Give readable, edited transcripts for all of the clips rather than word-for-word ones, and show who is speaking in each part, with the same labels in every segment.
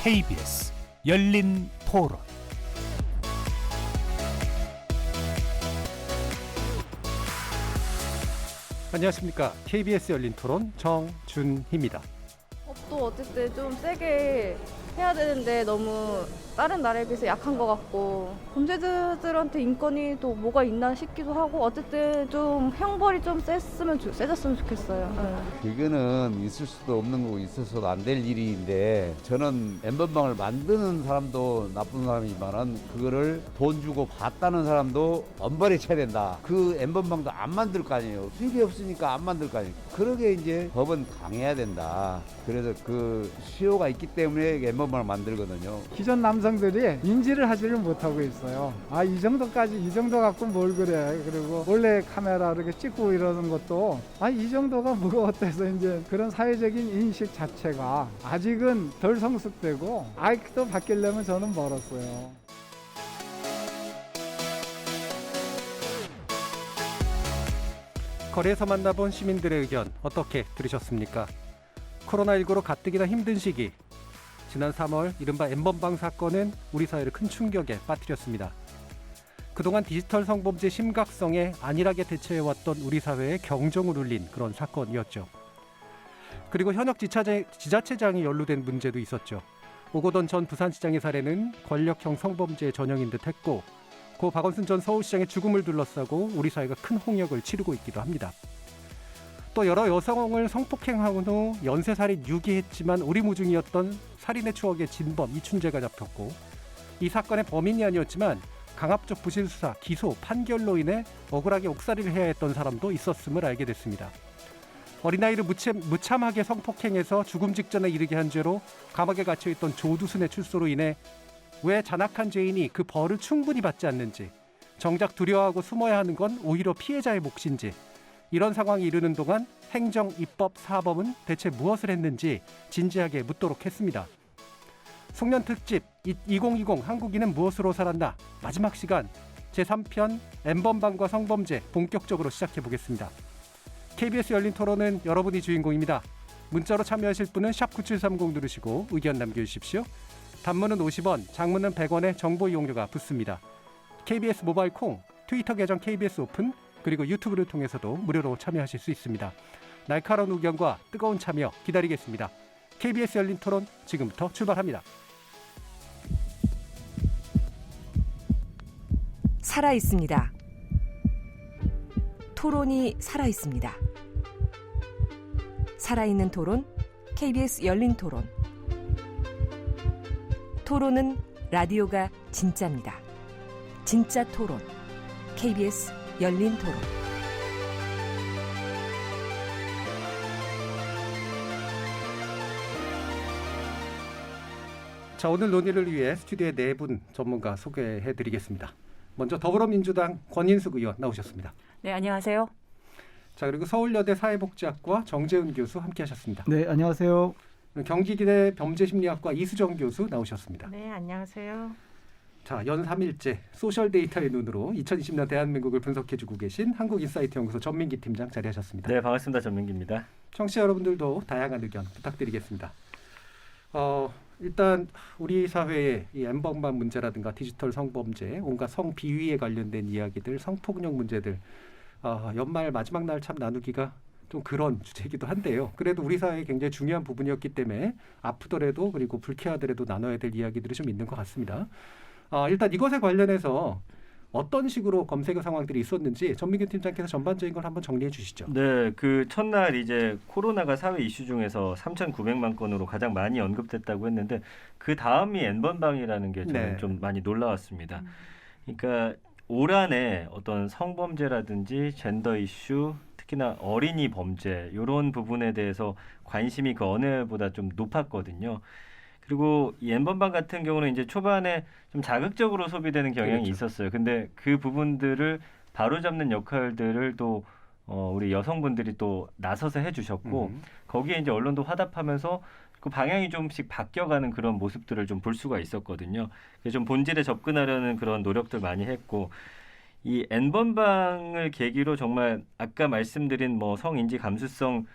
Speaker 1: KBS 열린 토론. 안녕하십니까. KBS 열린 토론 정준희입니다.
Speaker 2: 또 어쨌든 좀 세게 해야 되는데 너무 다른 나라에 비해서 약한 것 같고 범죄자들한테 인권이 또 뭐가 있나 싶기도 하고 어쨌든 좀 형벌이 좀 세졌으면 좋겠어요.
Speaker 3: 이거는 있을 수도 없는 거고 있어서도 안 될 일인데 저는 엠번방을 만드는 사람도 나쁜 사람이지만은 그거를 돈 주고 봤다는 사람도 엄벌이 쳐야 된다. 그 엠번방도 안 만들 거 아니에요. 수입이 없으니까 안 만들 거 아니에요. 그러게 이제 법은 강해야 된다. 그래서 그 수요가 있기 때문에 엠번방을 만들거든요.
Speaker 4: 기존 남성들이 인지를 하지를 못하고 있어요. 이 정도 갖고 뭘 그래. 그리고 몰래 카메라 이렇게 찍고 이러는 것도 이 정도가 뭐가 어때서 이제 그런 사회적인 인식 자체가 아직은 덜 성숙되고 또 바뀌려면 저는 멀었어요.
Speaker 1: 거리에서 만나본 시민들의 의견 어떻게 들으셨습니까? 코로나19로 가뜩이나 힘든 시기, 지난 3월 이른바 엠번방 사건은 우리 사회를 큰 충격에 빠뜨렸습니다. 그동안 디지털 성범죄 심각성에 안일하게 대처해왔던 우리 사회에 경종을 울린 그런 사건이었죠. 그리고 현역 지자체장이 연루된 문제도 있었죠. 오거돈 전 부산시장의 사례는 권력형 성범죄 전형인 듯했고, 고 박원순 전 서울시장의 죽음을 둘러싸고 우리 사회가 큰 홍역을 치르고 있기도 합니다. 또 여러 여성을 성폭행한 후 연쇄살인 유기했지만 오리무중이었던 살인의 추억의 진범 이춘재가 잡혔고, 이 사건의 범인이 아니었지만 강압적 부실수사, 기소, 판결로 인해 억울하게 옥살이를 해야 했던 사람도 있었음을 알게 됐습니다. 어린아이를 무참하게 성폭행해서 죽음 직전에 이르게 한 죄로 감옥에 갇혀있던 조두순의 출소로 인해 왜 잔악한 죄인이 그 벌을 충분히 받지 않는지, 정작 두려워하고 숨어야 하는 건 오히려 피해자의 몫인지, 이런 상황이 이르는 동안 행정, 입법, 사법은 대체 무엇을 했는지 진지하게 묻도록 했습니다. 송년 특집 2020 한국인은 무엇으로 살았나 마지막 시간 제3편 엠번방과 성범죄 본격적으로 시작해 보겠습니다. KBS 열린 토론은 여러분이 주인공입니다. 문자로 참여하실 분은 샵 9730 누르시고 의견 남겨주십시오. 단문은 50원, 장문은 100원의 정보 이용료가 붙습니다. KBS 모바일 콩, 트위터 계정 KBS 오픈, 그리고 유튜브를 통해서도 무료로 참여하실 수 있습니다. 날카로운 의견과 뜨거운 참여 기다리겠습니다. KBS 열린 토론 지금부터 출발합니다.
Speaker 5: 살아있습니다. 토론이 살아있습니다. 살아있는 토론, KBS 열린 토론. 토론은 라디오가 진짜입니다. 진짜 토론, KBS 열린 토론.
Speaker 1: 자, 오늘 논의를 위해 스튜디오에 4분 전문가 소개해드리겠습니다. 먼저 더불어민주당 권인숙 의원 나오셨습니다.
Speaker 6: 네, 안녕하세요.
Speaker 1: 자, 그리고 서울여대 사회복지학과 정재훈 교수 함께하셨습니다.
Speaker 4: 네, 안녕하세요.
Speaker 1: 경기대 범죄심리학과 이수정 교수 나오셨습니다.
Speaker 6: 네, 안녕하세요.
Speaker 1: 자, 연 3일째 소셜 데이터의 눈으로 2020년 대한민국을 분석해주고 계신 한국인사이트 연구소 전민기 팀장 자리하셨습니다.
Speaker 7: 네, 반갑습니다. 전민기입니다.
Speaker 1: 청취자 여러분들도 다양한 의견 부탁드리겠습니다. 일단 우리 사회의 이 엠번방 문제라든가 디지털 성범죄, 온갖 성비위에 관련된 이야기들, 성폭력 문제들, 연말 마지막 날 참 나누기가 좀 그런 주제이기도 한데요. 그래도 우리 사회에 굉장히 중요한 부분이었기 때문에 아프더라도 그리고 불쾌하더라도 나눠야 될 이야기들이 좀 있는 것 같습니다. 일단 이것에 관련해서 어떤 식으로 검색어 상황들이 있었는지 전민규 팀장께서 전반적인 걸 한번 정리해 주시죠.
Speaker 7: 네, 그 첫날 이제 코로나가 사회 이슈 중에서 3,900만 건으로 가장 많이 언급됐다고 했는데 그 다음이 N번방이라는 게 저는
Speaker 1: 네.
Speaker 7: 좀 많이 놀라웠습니다. 그러니까 올 한해 어떤 성범죄라든지 젠더 이슈, 특히나 어린이 범죄 이런 부분에 대해서 관심이 그 어느 해보다 좀 높았거든요. 그리고 이 N번방 같은 경우는 이제 초반에 좀 자극적으로 소비되는 경향이
Speaker 1: 그렇죠.
Speaker 7: 있었어요. 근데 그 부분들을 바로잡는 역할들을 또 우리 여성분들이 또 나서서 해주셨고 거기에 이제 언론도 화답하면서 그 방향이 좀씩 바뀌어가는 그런 모습들을 좀 볼 수가 있었거든요. 그래서 좀 본질에 접근하려는 그런 노력들 많이 했고 이 N번방을 계기로 정말 아까 말씀드린 뭐 성인지 감수성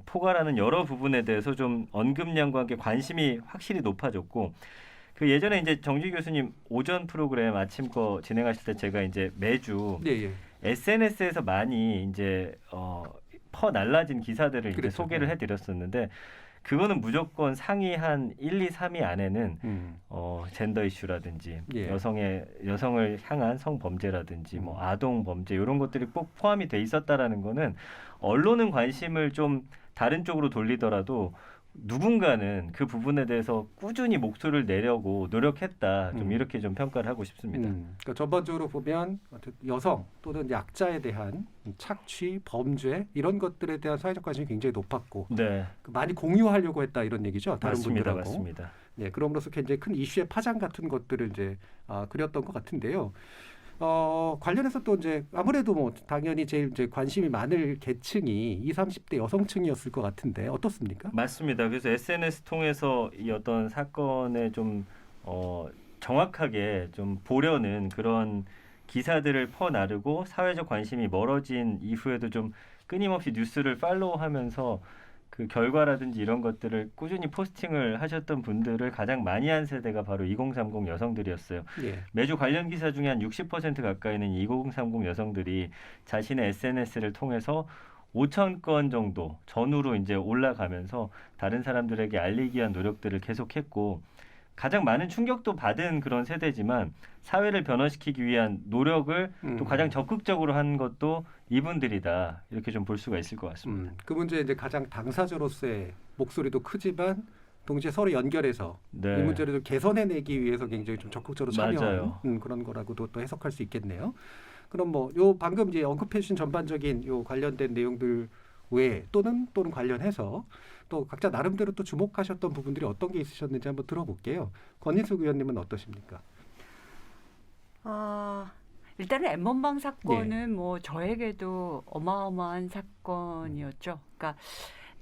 Speaker 7: 포괄하는 여러 부분에 대해서 좀 언급량과 함께 관심이 확실히 높아졌고 그 예전에 이제 정지 교수님 오전 프로그램 아침 거 진행하실 때 제가 이제 매주
Speaker 1: 예, 예.
Speaker 7: SNS에서 많이 이제 날라진 기사들을 이제
Speaker 1: 그렇죠.
Speaker 7: 소개를 해드렸었는데 그거는 무조건 상위 한 1, 2, 3위 안에는 젠더 이슈라든지
Speaker 1: 예.
Speaker 7: 여성을 향한 성범죄라든지 뭐 아동 범죄 이런 것들이 꼭 포함이 돼 있었다라는 거는 언론은 관심을 좀 다른 쪽으로 돌리더라도 누군가는 그 부분에 대해서 꾸준히 목소리를 내려고 노력했다. 좀 이렇게 좀 평가를 하고 싶습니다.
Speaker 1: 그러니까 전반적으로 보면 여성 또는 약자에 대한 착취, 범죄 이런 것들에 대한 사회적 관심이 굉장히 높았고
Speaker 7: 네,
Speaker 1: 많이 공유하려고 했다 이런 얘기죠. 다른
Speaker 7: 맞습니다,
Speaker 1: 분들하고.
Speaker 7: 맞습니다.
Speaker 1: 네, 그럼으로써 굉장히 큰 이슈의 파장 같은 것들을 이제 그렸던 것 같은데요. 관련해서 또 이제 아무래도 뭐 당연히 제일 이제 관심이 많을 계층이 20, 30대 여성층이었을 것 같은데 어떻습니까?
Speaker 7: 맞습니다. 그래서 SNS 통해서 이 어떤 사건에 좀 정확하게 좀 보려는 그런 기사들을 퍼나르고 사회적 관심이 멀어진 이후에도 좀 끊임없이 뉴스를 팔로우하면서 그 결과라든지 이런 것들을 꾸준히 포스팅을 하셨던 분들을 가장 많이 한 세대가 바로 2030 여성들이었어요.
Speaker 1: 예.
Speaker 7: 매주 관련 기사 중에 한 60% 가까이는 2030 여성들이 자신의 SNS를 통해서 5천 건 정도 전후로 이제 올라가면서 다른 사람들에게 알리기 위한 노력들을 계속했고 가장 많은 충격도 받은 그런 세대지만 사회를 변화시키기 위한 노력을 또 가장 적극적으로 한 것도 이분들이다. 이렇게 좀 볼 수가 있을 것 같습니다.
Speaker 1: 그 문제에 이제 가장 당사자로서의 목소리도 크지만 동시에 서로 연결해서
Speaker 7: 네.
Speaker 1: 이 문제를 좀 개선해내기 위해서 굉장히 좀 적극적으로 참여하는
Speaker 7: 맞아요.
Speaker 1: 그런 거라고도 또 해석할 수 있겠네요. 그럼 뭐 요 방금 이제 언급해 주신 전반적인 요 관련된 내용들 외에 또는 관련해서 또 각자 나름대로 또 주목하셨던 부분들이 어떤 게 있으셨는지 한번 들어볼게요. 권인숙 의원님은 어떠십니까?
Speaker 6: 일단은 엠번방 사건은 뭐 저에게도 어마어마한 사건이었죠. 그러니까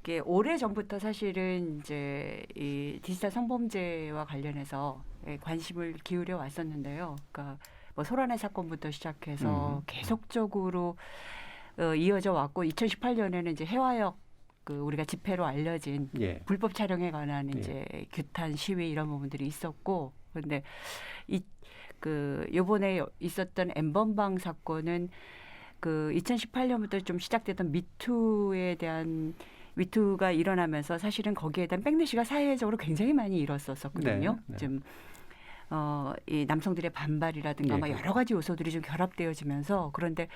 Speaker 6: 이게 오래 전부터 사실은 이제 이 디지털 성범죄와 관련해서 관심을 기울여 왔었는데요. 그러니까 뭐 소란의 사건부터 시작해서 계속적으로 이어져 왔고 2018년에는 이제 해화역 그 우리가 집회로 알려진
Speaker 1: 예.
Speaker 6: 불법 촬영에 관한 이제 규탄 시위 이런 부분들이 있었고 그런데 요번에 있었던 엠번방 사건은 그 2018년부터 좀 시작됐던 미투가 일어나면서 사실은 거기에 대한 백래시가 사회적으로 굉장히 많이 일었었거든요.
Speaker 1: 네.
Speaker 6: 좀 이 남성들의 반발이라든가 막 여러 가지 요소들이 좀 결합되어지면서 그런데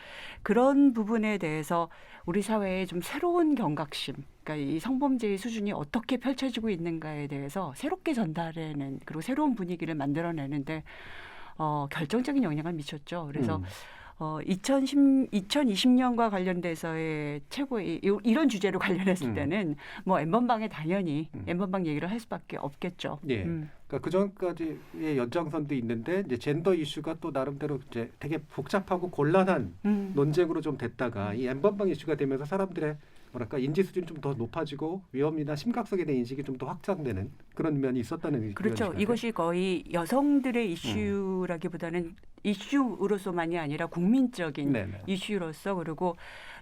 Speaker 6: 그런 부분에 대해서 우리 사회에 좀 새로운 경각심, 그러니까 이 성범죄의 수준이 어떻게 펼쳐지고 있는가에 대해서 새롭게 전달해낸 그리고 새로운 분위기를 만들어내는데 결정적인 영향을 미쳤죠. 그래서 2020년과 관련돼서의 최고의 이런 주제로 관련했을 때는 뭐 엠번방에 당연히 엠번방 얘기를 할 수밖에 없겠죠.
Speaker 1: 예. 그러니까 그 전까지의 연장선도 있는데 이제 젠더 이슈가 또 나름대로 이제 되게 복잡하고 곤란한 논쟁으로 좀 됐다가 이 엠번방 이슈가 되면서 사람들의 뭐랄까 인지 수준이 좀 더 높아지고 위험이나 심각성에 대한 인식이 좀 더 확장되는 그런 면이 있었다는
Speaker 6: 그렇죠.
Speaker 1: 의견이시죠?
Speaker 6: 이것이 거의 여성들의 이슈라기보다는 이슈로서만이 아니라 국민적인
Speaker 1: 네네.
Speaker 6: 이슈로서 그리고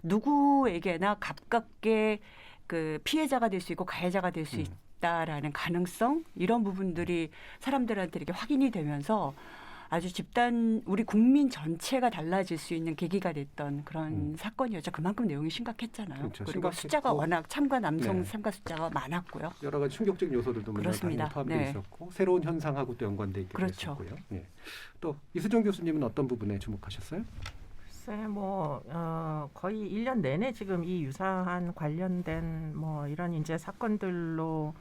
Speaker 6: 누구에게나 가깝게 그 피해자가 될 수 있고 가해자가 될 수 있다라는 가능성 이런 부분들이 사람들한테 이렇게 확인이 되면서 아주 우리 국민 전체가 달라질 수 있는 계기가 됐던 그런 사건이었죠. 그만큼 내용이 심각했잖아요.
Speaker 1: 그렇죠.
Speaker 6: 그리고
Speaker 1: 심각했고.
Speaker 6: 숫자가 워낙 남성
Speaker 1: 네.
Speaker 6: 참가 숫자가 많았고요.
Speaker 1: 여러 가지 충격적인 요소들도 물론
Speaker 6: 그렇습니다.
Speaker 1: 당연히 포함되어
Speaker 6: 네.
Speaker 1: 있었고 새로운 현상하고 또 연관돼 있기도
Speaker 6: 그렇죠.
Speaker 1: 했었고요. 예. 또 이수정 교수님은 어떤 부분에 주목하셨어요?
Speaker 8: 글쎄 거의 1년 내내 지금 이 유사한 관련된 뭐 이런 이제 사건들로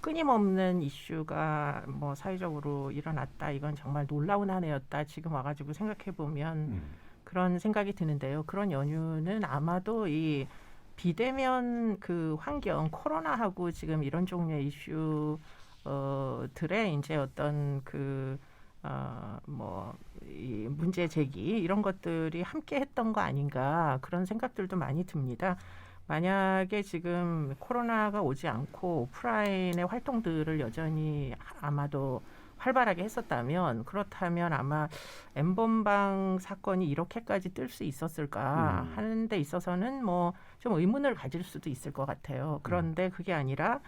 Speaker 8: 끊임없는 이슈가 뭐 사회적으로 일어났다. 이건 정말 놀라운 한 해였다. 지금 와가지고 생각해 보면 그런 생각이 드는데요. 그런 연유는 아마도 이 비대면 그 환경 코로나하고 지금 이런 종류의 이슈 들의 이제 어떤 이 문제 제기 이런 것들이 함께 했던 거 아닌가 그런 생각들도 많이 듭니다. 만약에 지금 코로나가 오지 않고 오프라인의 활동들을 여전히 아마도 활발하게 했었다면 그렇다면 아마 N번방 사건이 이렇게까지 뜰 수 있었을까 하는 데 있어서는 뭐 좀 의문을 가질 수도 있을 것 같아요. 그런데 그게 아니라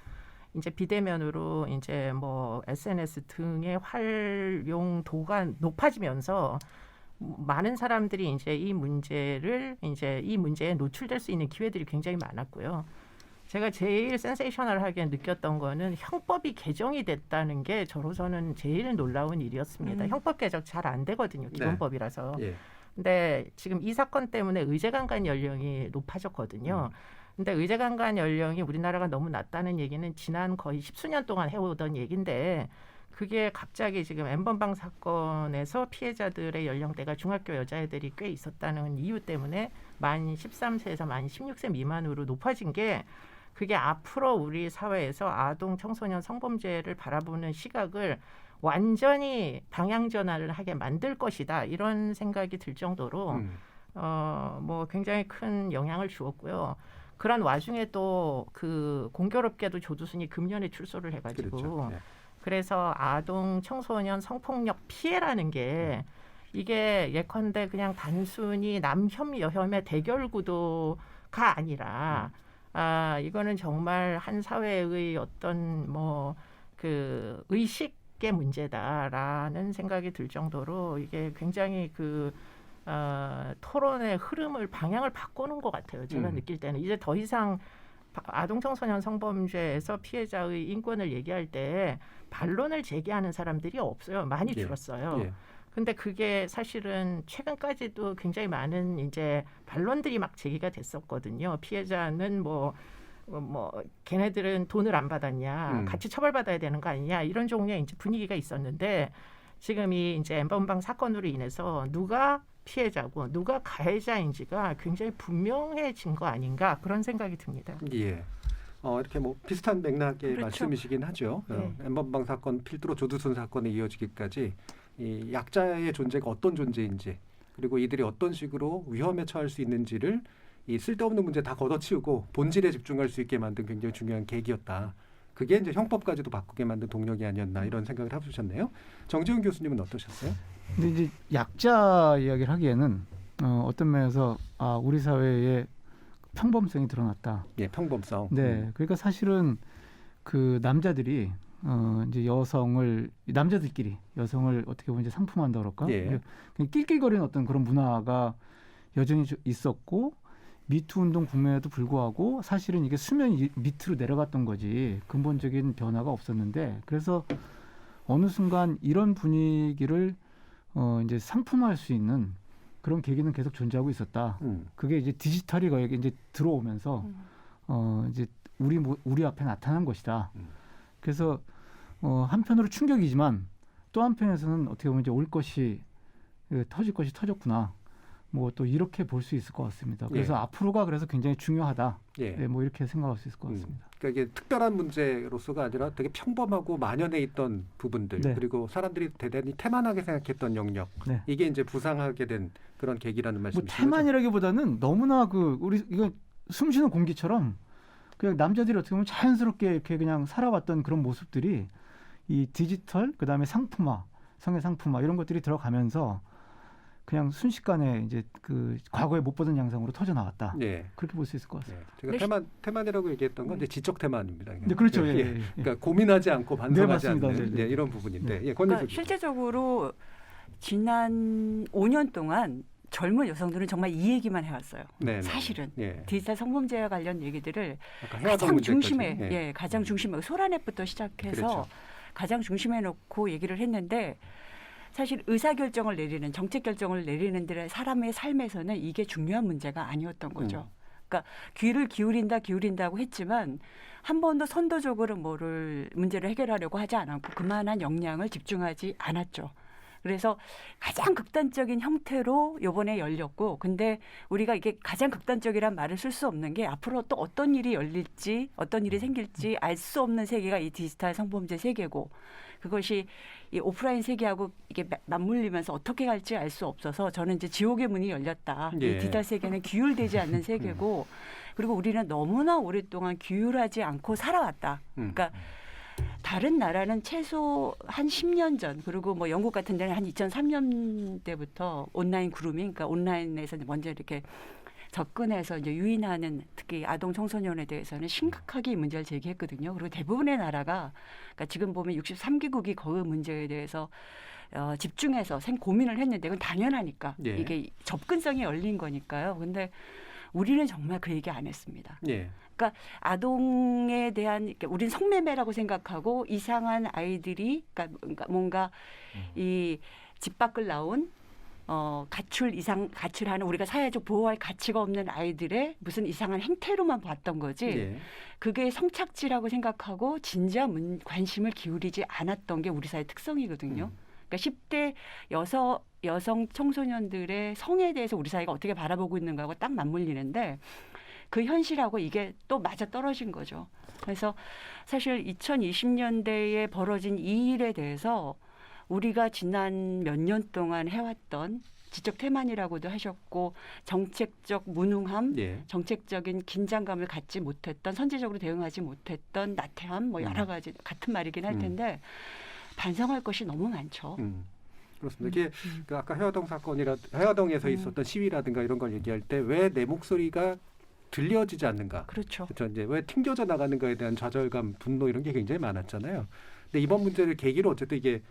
Speaker 8: 이제 비대면으로 이제 뭐 SNS 등의 활용도가 높아지면서 많은 사람들이 이제 이 문제에 노출될 수 있는 기회들이 굉장히 많았고요. 제가 제일 센세이셔널하게 느꼈던 거는 형법이 개정이 됐다는 게 저로서는 제일 놀라운 일이었습니다. 형법 개정 잘 안 되거든요. 기본법이라서.
Speaker 1: 예.
Speaker 8: 근데 지금 이 사건 때문에 의제강간 연령이 높아졌거든요. 근데 의제강간 연령이 우리나라가 너무 낮다는 얘기는 지난 거의 10수년 동안 해오던 얘기인데 그게 갑자기 지금 N번방 사건에서 피해자들의 연령대가 중학교 여자애들이 꽤 있었다는 이유 때문에 만 13세에서 만 16세 미만으로 높아진 게 그게 앞으로 우리 사회에서 아동 청소년 성범죄를 바라보는 시각을 완전히 방향 전환을 하게 만들 것이다. 이런 생각이 들 정도로 뭐 굉장히 큰 영향을 주었고요. 그런 와중에 또 그 공교롭게도 조두순이 금년에 출소를 해가지고
Speaker 1: 그렇죠. 네.
Speaker 8: 그래서 아동 청소년 성폭력 피해라는 게 이게 예컨대 그냥 단순히 남혐 여혐의 대결 구도가 아니라 이거는 정말 한 사회의 어떤 뭐 그 의식의 문제다라는 생각이 들 정도로 이게 굉장히 그 토론의 흐름을 방향을 바꾸는 것 같아요. 제가 느낄 때는 이제 더 이상 아동 청소년 성범죄에서 피해자의 인권을 얘기할 때 반론을 제기하는 사람들이 없어요. 많이 줄었어요.
Speaker 1: 예.
Speaker 8: 근데 그게 사실은 최근까지도 굉장히 많은 이제 반론들이 막 제기가 됐었거든요. 피해자는 뭐 걔네들은 돈을 안 받았냐, 같이 처벌받아야 되는 거 아니냐 이런 종류의 이제 분위기가 있었는데 지금 이 이제 N번방 사건으로 인해서 누가 피해자고 누가 가해자인지가 굉장히 분명해진 거 아닌가 그런 생각이 듭니다.
Speaker 1: 예. 이렇게 뭐 비슷한 맥락의
Speaker 8: 그렇죠.
Speaker 1: 말씀이시긴 하죠.
Speaker 8: 네.
Speaker 1: N번방 사건 필두로 조두순 사건에 이어지기까지 이 약자의 존재가 어떤 존재인지 그리고 이들이 어떤 식으로 위험에 처할 수 있는지를 이 쓸데없는 문제 다 걷어치우고 본질에 집중할 수 있게 만든 굉장히 중요한 계기였다. 그게 이제 형법까지도 바꾸게 만든 동력이 아니었나 이런 생각을 해주셨네요. 정재훈 교수님은 어떠셨어요?
Speaker 9: 근데 이제 약자 이야기를 하기에는 어떤 면에서 우리 사회에 평범성이 드러났다.
Speaker 1: 예, 평범성.
Speaker 9: 네, 그러니까 사실은 그 남자들이 이제 남자들끼리 여성을 어떻게 보면 이제 상품한다 그럴까?
Speaker 1: 예.
Speaker 9: 그냥 낄낄거리는 어떤 그런 문화가 여전히 있었고 미투 운동 국면에도 불구하고 사실은 이게 수면 밑으로 내려갔던 거지 근본적인 변화가 없었는데 그래서 어느 순간 이런 분위기를 이제 상품화할 수 있는 그런 계기는 계속 존재하고 있었다. 그게 이제 디지털이 거기에 이제 들어오면서 이제 우리 앞에 나타난 것이다. 그래서 한편으로 충격이지만 또 한편에서는 어떻게 보면 이제 터질 것이 터졌구나. 뭐 또 이렇게 볼 수 있을 것 같습니다. 그래서 앞으로가 그래서 굉장히 중요하다.
Speaker 1: 예.
Speaker 9: 뭐 이렇게 생각할 수 있을 것 같습니다.
Speaker 1: 그러니까 이게 특별한 문제로서가 아니라 되게 평범하고 만연해 있던 부분들
Speaker 9: 네.
Speaker 1: 그리고 사람들이 대단히 태만하게 생각했던 영역
Speaker 9: 네.
Speaker 1: 이게 이제 부상하게 된 그런 계기라는
Speaker 9: 뭐
Speaker 1: 말씀이시죠?
Speaker 9: 태만이라기보다는 너무나 우리 이거 숨쉬는 공기처럼 그냥 남자들이 어떻게 보면 자연스럽게 이렇게 그냥 살아왔던 그런 모습들이 이 디지털 그다음에 상품화, 성의 상품화 이런 것들이 들어가면서 그냥 순식간에 이제 그 과거에 못 보던 양상으로 터져 나왔다.
Speaker 1: 예.
Speaker 9: 그렇게 볼 수 있을 것 같습니다.
Speaker 1: 예. 제가 태만이라고 얘기했던 건 이제 지적 태만입니다.
Speaker 9: 네, 그렇죠. 예,
Speaker 1: 예. 그러니까 고민하지 않고 반성하지
Speaker 9: 맞습니다.
Speaker 1: 않는
Speaker 9: 네, 네.
Speaker 1: 이런 부분인데. 예,
Speaker 6: 그러니까 실제적으로 지난 5년 동안 젊은 여성들은 정말 이 얘기만 해왔어요.
Speaker 1: 네,
Speaker 6: 사실은
Speaker 1: 예.
Speaker 6: 디지털 성범죄와 관련 얘기들을
Speaker 1: 아까 해왔던
Speaker 6: 가장
Speaker 1: 문제까지.
Speaker 6: 중심에, 가장 중심에 소라넷부터 시작해서
Speaker 1: 그렇죠.
Speaker 6: 가장 중심에 놓고 얘기를 했는데 사실 의사결정을 내리는 정책 결정을 내리는 들의 사람의 삶에서는 이게 중요한 문제가 아니었던 거죠. 그러니까 귀를 기울인다고 했지만 한 번도 선도적으로 문제를 해결하려고 하지 않았고 그만한 역량을 집중하지 않았죠. 그래서 가장 극단적인 형태로 이번에 열렸고 근데 우리가 이게 가장 극단적이란 말을 쓸 수 없는 게 앞으로 또 어떤 일이 열릴지 어떤 일이 생길지 알 수 없는 세계가 이 디지털 성범죄 세계고 그것이 이 오프라인 세계하고 이게 맞물리면서 어떻게 갈지 알 수 없어서 저는 이제 지옥의 문이 열렸다.
Speaker 1: 예.
Speaker 6: 이 디지털 세계는 규율되지 않는 세계고 그리고 우리는 너무나 오랫동안 규율하지 않고 살아왔다. 그러니까 다른 나라는 최소 한 10년 전, 그리고 뭐 영국 같은 데는 한 2003년대부터 온라인 그루밍, 그러니까 온라인에서 먼저 이렇게 접근해서 이제 유인하는 특히 아동 청소년에 대해서는 심각하게 이 문제를 제기했거든요. 그리고 대부분의 나라가, 그러니까 지금 보면 63개국이 그 문제에 대해서 집중해서 고민을 했는데 그건 당연하니까
Speaker 1: 예.
Speaker 6: 이게 접근성이 열린 거니까요. 근데 우리는 정말 그 얘기 안 했습니다.
Speaker 1: 예.
Speaker 6: 그러니까 아동에 대한, 그러니까 우리는 성매매라고 생각하고 이상한 아이들이, 그러니까 뭔가 이 집 밖을 나온 가출하는, 우리가 사회적 보호할 가치가 없는 아이들의 무슨 이상한 행태로만 봤던 거지.
Speaker 1: 예.
Speaker 6: 그게 성착취라고 생각하고 진지한 관심을 기울이지 않았던 게 우리 사회 특성이거든요. 그러니까 10대 여성 청소년들의 성에 대해서 우리 사회가 어떻게 바라보고 있는 거하고 딱 맞물리는데 그 현실하고 이게 또 맞아 떨어진 거죠. 그래서 사실 2020년대에 벌어진 이 일에 대해서 우리가 지난 몇 년 동안 해왔던 지적 태만이라고도 하셨고 정책적 무능함,
Speaker 1: 예.
Speaker 6: 정책적인 긴장감을 갖지 못했던, 선제적으로 대응하지 못했던 나태함, 뭐 여러 가지 같은 말이긴 할 텐데 반성할 것이 너무 많죠.
Speaker 1: 그렇습니다. 이게 그 아까 해화동 해화동에서 있었던 시위라든가 이런 걸 얘기할 때 왜 내 목소리가 들려지지 않는가?
Speaker 6: 그렇죠.
Speaker 1: 그렇죠. 이제 왜 튕겨져 나가는가에 대한 좌절감, 분노 이런 게 굉장히 많았잖아요. 근데 이번 문제를 계기로 어쨌든 이게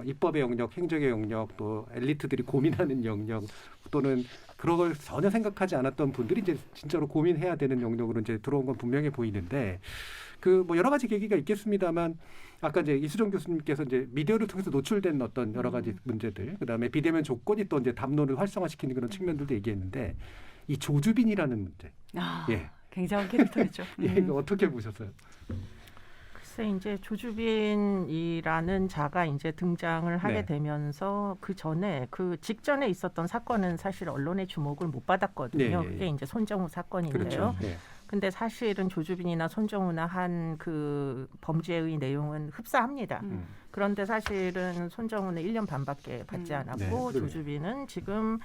Speaker 1: 입법의 영역, 행정의 영역, 또 엘리트들이 고민하는 영역, 또는 그런 걸 전혀 생각하지 않았던 분들이 이제 진짜로 고민해야 되는 영역으로 이제 들어온 건 분명해 보이는데, 그 뭐 여러 가지 계기가 있겠습니다만, 아까 이제 이수정 교수님께서 이제 미디어를 통해서 노출된 어떤 여러 가지 문제들, 그다음에 비대면 조건이 또 이제 담론을 활성화시키는 그런 측면들도 얘기했는데, 이 조주빈이라는 문제. 예.
Speaker 6: 굉장한 캐릭터였죠.
Speaker 1: 예, 이거 어떻게 보셨어요?
Speaker 8: 글쎄 이제 조주빈이라는 자가 이제 등장을 하게
Speaker 1: 네.
Speaker 8: 되면서 그 전에 그 직전에 있었던 사건은 사실 언론의 주목을 못 받았거든요.
Speaker 1: 네, 예, 예.
Speaker 8: 그게 이제 손정우 사건인데요.
Speaker 1: 그렇죠. 예.
Speaker 8: 근데 사실은 조주빈이나 손정우나 한 그 범죄의 내용은 흡사합니다. 그런데 사실은 손정우는 1년 반밖에 받지 않았고
Speaker 1: 네.
Speaker 8: 조주빈은 지금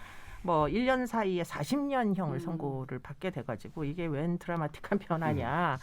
Speaker 8: 뭐 1년 사이에 40년형을 선고를 받게 돼가지고 이게 웬 드라마틱한 변화냐.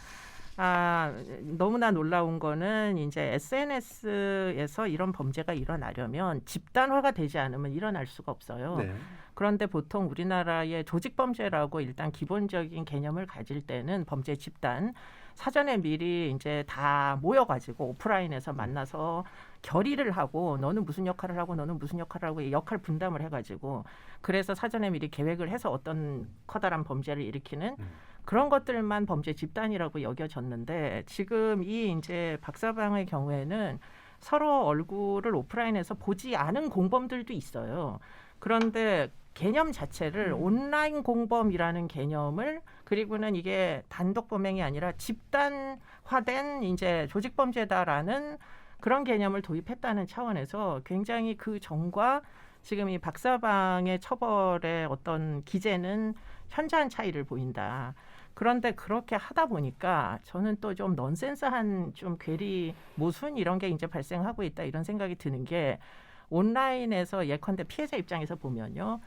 Speaker 8: 너무나 놀라운 거는 이제 SNS에서 이런 범죄가 일어나려면 집단화가 되지 않으면 일어날 수가 없어요.
Speaker 1: 네.
Speaker 8: 그런데 보통 우리나라의 조직범죄라고 일단 기본적인 개념을 가질 때는 범죄 집단, 사전에 미리 이제 다 모여가지고 오프라인에서 만나서 결의를 하고 너는 무슨 역할을 하고 너는 무슨 역할을 하고 역할 분담을 해가지고 그래서 사전에 미리 계획을 해서 어떤 커다란 범죄를 일으키는 그런 것들만 범죄 집단이라고 여겨졌는데 지금 이 이제 박사방의 경우에는 서로 얼굴을 오프라인에서 보지 않은 공범들도 있어요. 그런데 개념 자체를 온라인 공범이라는 개념을 그리고는 이게 단독 범행이 아니라 집단화된 이제 조직 범죄다라는 그런 개념을 도입했다는 차원에서 굉장히 그 전과 지금 이 박사방의 처벌의 어떤 기제는 현저한 차이를 보인다. 그런데 그렇게 하다 보니까 저는 또 좀 넌센스한 좀 괴리 모순 이런 게 이제 발생하고 있다 이런 생각이 드는 게 온라인에서 예컨대 피해자 입장에서 보면요.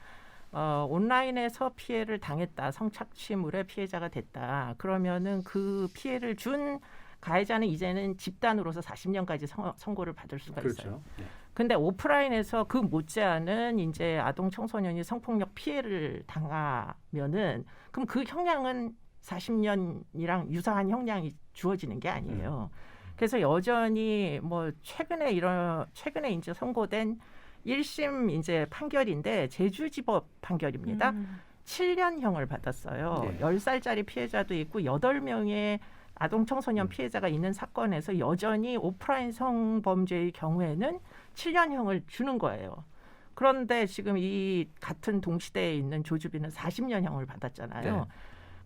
Speaker 8: 온라인에서 피해를 당했다. 성착취물의 피해자가 됐다. 그러면은 그 피해를 준 가해자는 이제는 집단으로서 40년까지 선고를 받을 수가 있어요.
Speaker 1: 그렇죠. 네.
Speaker 8: 근데 오프라인에서 그 못지않은 이제 아동 청소년이 성폭력 피해를 당하면은 그럼 그 형량은 40년이랑 유사한 형량이 주어지는 게 아니에요. 그래서 여전히 뭐 최근에 이제 선고된 1심 이제 판결인데 제주지법 판결입니다. 7년형을 받았어요.
Speaker 1: 네.
Speaker 8: 10살짜리 피해자도 있고 8명의 아동 청소년 피해자가 있는 사건에서 여전히 오프라인 성범죄의 경우에는 7년형을 주는 거예요. 그런데 지금 이 같은 동시대에 있는 조주빈은 40년형을 받았잖아요.
Speaker 1: 네.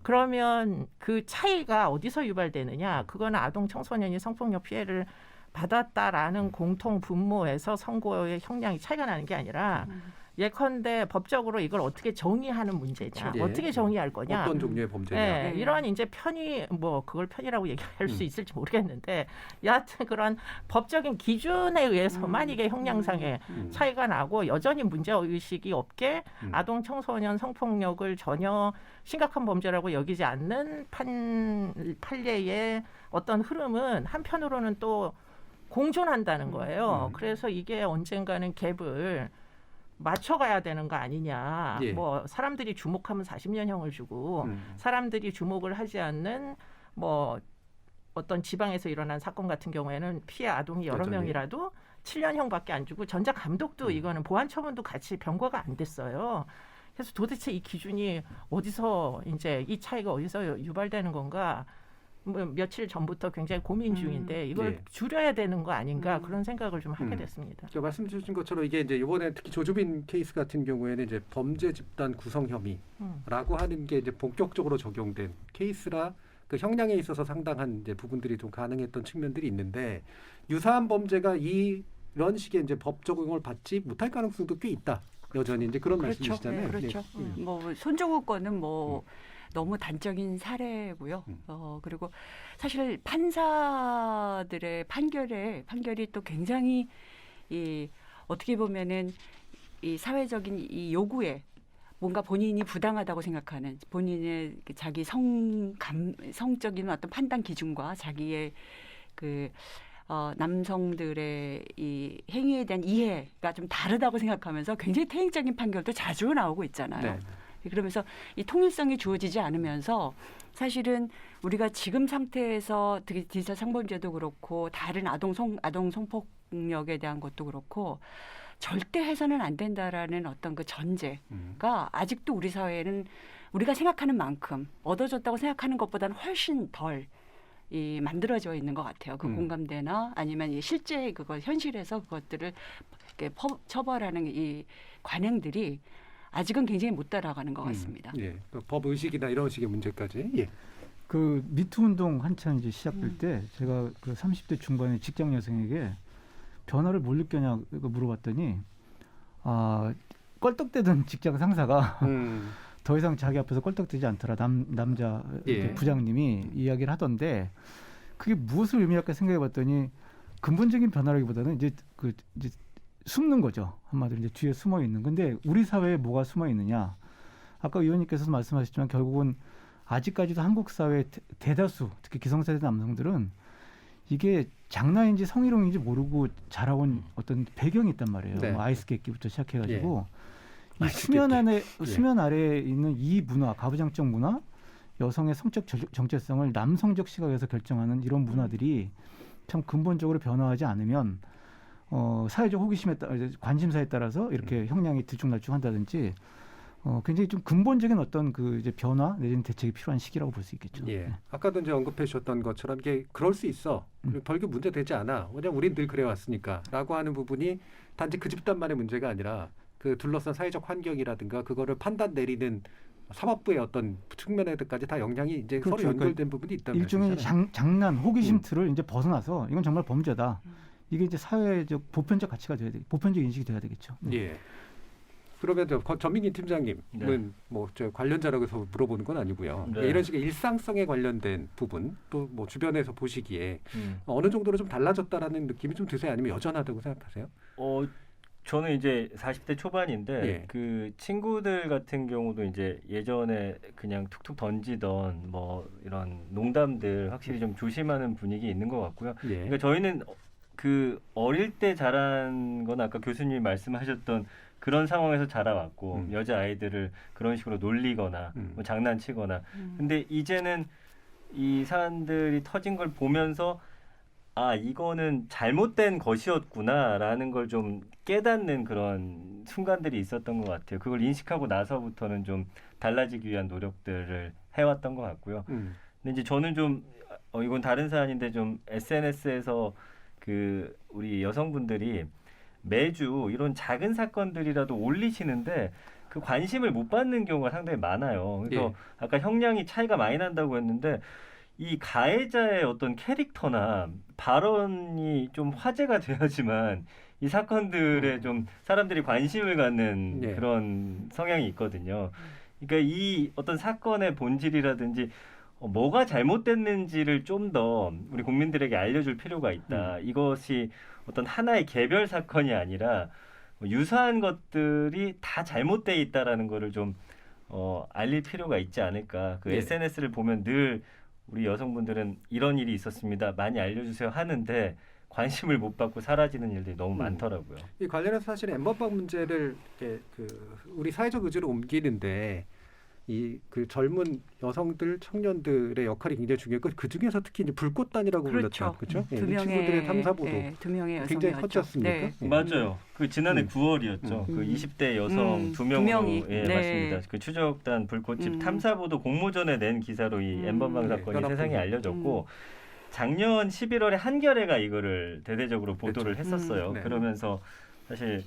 Speaker 8: 그러면 그 차이가 어디서 유발되느냐? 그거는 아동 청소년이 성폭력 피해를 받았다라는 공통 분모에서 선고의 형량이 차이가 나는 게 아니라 예컨대 법적으로 이걸 어떻게 정의하는 문제냐,
Speaker 1: 예.
Speaker 8: 어떻게 정의할 거냐.
Speaker 1: 어떤 종류의 범죄냐.
Speaker 8: 네, 이런 이제 편의 뭐 그걸 편의라고 얘기할 수 있을지 모르겠는데 여하튼 그런 법적인 기준에 의해서만 이게 형량상의 차이가 나고 여전히 문제 의식이 없게 아동 청소년 성폭력을 전혀 심각한 범죄라고 여기지 않는 판례의 어떤 흐름은 한편으로는 또 공존한다는 거예요. 그래서 이게 언젠가는 갭을 맞춰가야 되는 거 아니냐.
Speaker 1: 예.
Speaker 8: 뭐 사람들이 주목하면 40년형을 주고 사람들이 주목을 하지 않는 뭐 어떤 지방에서 일어난 사건 같은 경우에는 피해 아동이 여러
Speaker 1: 여전히.
Speaker 8: 명이라도 7년형밖에 안 주고 전자 감독도 이거는 보안 처분도 같이 병과가 안 됐어요. 그래서 도대체 이 기준이 어디서 이제 이 차이가 어디서 유발되는 건가? 뭐 며칠 전부터 굉장히 고민 중인데 이걸
Speaker 1: 예.
Speaker 8: 줄여야 되는 거 아닌가 그런 생각을 좀 하게 됐습니다.
Speaker 1: 말씀 주신 것처럼 이게 이제 이번에 특히 조주빈 케이스 같은 경우에는 이제 범죄 집단 구성 혐의라고 하는 게 이제 본격적으로 적용된 케이스라 그 형량에 있어서 상당한 이제 부분들이 좀 가능했던 측면들이 있는데 유사한 범죄가 이런 식의 이제 법 적용을 받지 못할 가능성도 꽤 있다. 여전히 이제 그런
Speaker 6: 그렇죠.
Speaker 1: 말씀이시잖아요.
Speaker 6: 그렇죠.
Speaker 1: 예.
Speaker 6: 뭐 손정우 건은 뭐 너무 단적인 사례고요. 그리고 사실 판사들의 판결이 또 굉장히 이 어떻게 보면은 이 사회적인 이 요구에 뭔가 본인이 부당하다고 생각하는 본인의 자기 성적인 어떤 판단 기준과 자기의 그 남성들의 이 행위에 대한 이해가 좀 다르다고 생각하면서 굉장히 퇴행적인 판결도 자주 나오고 있잖아요.
Speaker 1: 네.
Speaker 6: 그러면서 이 통일성이 주어지지 않으면서 사실은 우리가 지금 상태에서 디지털 성범죄도 그렇고 다른 아동 성폭력에 대한 것도 그렇고 절대 해서는 안 된다라는 어떤 그 전제가 아직도 우리 사회에는 우리가 생각하는 만큼 얻어졌다고 생각하는 것보다는 훨씬 덜 만들어져 있는 것 같아요. 그 공감대나 아니면 이 실제 그거 현실에서 그것들을 이렇게 처벌하는 이 관행들이 아직은 굉장히 못 따라가는 것 같습니다.
Speaker 1: 예. 법 의식이나 이런 식의 문제까지. 예.
Speaker 9: 그 미투 운동 한창 이제 시작될 때 제가 그 30대 중반의 직장 여성에게 변화를 뭘 느꼈냐 물어봤더니 껄떡대던 직장 상사가 더 이상 자기 앞에서 껄떡대지 않더라. 남자
Speaker 1: 예.
Speaker 9: 부장님이 이야기를 하던데 그게 무엇을 의미할까 생각해봤더니 근본적인 변화라기보다는 이제 숨는 거죠. 한마디로 이제 뒤에 숨어 있는. 근데 우리 사회에 뭐가 숨어 있느냐? 아까 의원님께서도 말씀하셨지만 결국은 아직까지도 한국 사회 대다수 특히 기성세대 남성들은 이게 장난인지 성희롱인지 모르고 자라온 어떤 배경이 있단 말이에요.
Speaker 1: 네.
Speaker 9: 뭐 아이스 깨끼부터 시작해가지고 이
Speaker 1: 아이스
Speaker 9: 수면 아래에 있는 이 문화, 가부장적 문화, 여성의 성적 정체성을 남성적 시각에서 결정하는 이런 문화들이 참 근본적으로 변화하지 않으면 사회적 호기심에 따라 관심사에 따라서 이렇게 형량이 들쭉날쭉한다든지 굉장히 좀 근본적인 어떤 그 이제 변화 내지는 대책이 필요한 시기라고 볼 수 있겠죠.
Speaker 1: 예.
Speaker 9: 네.
Speaker 1: 아까도 이제 언급해 주셨던 것처럼 이게 그럴 수 있어. 별로 문제 되지 않아. 왜냐면 우린 늘 그래 왔으니까라고 하는 부분이 단지 그 집단만의 문제가 아니라 그 둘러싼 사회적 환경이라든가 그거를 판단 내리는 사법부의 어떤 측면에까지 다 영향이 이제
Speaker 9: 그렇죠.
Speaker 1: 서로 연결된 부분이 있다는
Speaker 9: 일종의
Speaker 1: 말씀이잖아요.
Speaker 9: 장난, 호기심 틀을 이제 벗어나서 이건 정말 범죄다. 이게 이제 사회적 보편적 가치가 돼야 돼. 보편적 인식이 돼야 되겠죠. 네.
Speaker 1: 예. 그러면 전민기 팀장님은
Speaker 7: 네.
Speaker 1: 뭐 저 관련자라고 해서 물어보는 건 아니고요.
Speaker 7: 네.
Speaker 1: 이런 식의 일상성에 관련된 부분 또 뭐 주변에서 보시기에 어느 정도로 좀 달라졌다라는 느낌이 좀 드세요? 아니면 여전하다고 생각하세요?
Speaker 7: 저는 이제 40대 초반인데
Speaker 1: 예.
Speaker 7: 그 친구들 같은 경우도 이제 예전에 그냥 툭툭 던지던 뭐 이런 농담들 확실히 좀 조심하는 분위기 있는 것 같고요.
Speaker 1: 예.
Speaker 7: 그러니까 저희는 그 어릴 때 자란 건 아까 교수님이 말씀하셨던 그런 상황에서 자라왔고 여자 아이들을 그런 식으로 놀리거나 뭐 장난치거나 근데 이제는 이 사안들이 터진 걸 보면서 이거는 잘못된 것이었구나라는 걸 좀 깨닫는 그런 순간들이 있었던 것 같아요. 그걸 인식하고 나서부터는 좀 달라지기 위한 노력들을 해왔던 것 같고요. 근데 이제 저는 좀 이건 다른 사안인데 좀 SNS에서 그 우리 여성분들이 매주 이런 작은 사건들이라도 올리시는데 그 관심을 못 받는 경우가 상당히 많아요. 그래서
Speaker 1: 예.
Speaker 7: 아까 형량이 차이가 많이 난다고 했는데 이 가해자의 어떤 캐릭터나 발언이 좀 화제가 되어야지만 이 사건들에 좀 사람들이 관심을 갖는
Speaker 1: 네.
Speaker 7: 그런 성향이 있거든요. 그러니까 이 어떤 사건의 본질이라든지 뭐가 잘못됐는지를 좀 더 우리 국민들에게 알려줄 필요가 있다. 이것이 어떤 하나의 개별 사건이 아니라 유사한 것들이 다 잘못돼 있다라는 거를 좀 알릴 필요가 있지 않을까. 그
Speaker 1: 예.
Speaker 7: SNS를 보면 늘 우리 여성분들은 이런 일이 있었습니다. 많이 알려주세요 하는데 관심을 못 받고 사라지는 일들이 너무 많더라고요.
Speaker 1: 이 관련해서 사실 엠번방 문제를 이렇게 우리 사회적 의지로 옮기는데 이 그 젊은 여성들, 청년들의 역할이 굉장히 중요했고 그 중에서 특히 이제 불꽃단이라고
Speaker 6: 그렇죠.
Speaker 1: 불렀던 그렇죠?
Speaker 6: 두
Speaker 1: 이
Speaker 6: 명의
Speaker 1: 친구들의 탐사보도
Speaker 6: 두 명의
Speaker 1: 굉장히
Speaker 6: 여성이었죠.
Speaker 1: 컸지 않습니까?
Speaker 6: 네.
Speaker 1: 예.
Speaker 7: 맞아요. 그 지난해 9월이었죠. 그 20대 여성 두 명으로
Speaker 6: 명이.
Speaker 7: 예,
Speaker 6: 네.
Speaker 7: 맞습니다. 그 추적단 불꽃집 탐사보도 공모전에 낸 기사로 이 엠번방
Speaker 1: 네,
Speaker 7: 사건이
Speaker 1: 연합군이.
Speaker 7: 세상에 알려졌고 작년 11월에 한겨레가 이거를 대대적으로 보도를
Speaker 1: 그렇죠.
Speaker 7: 했었어요.
Speaker 1: 네.
Speaker 7: 그러면서 사실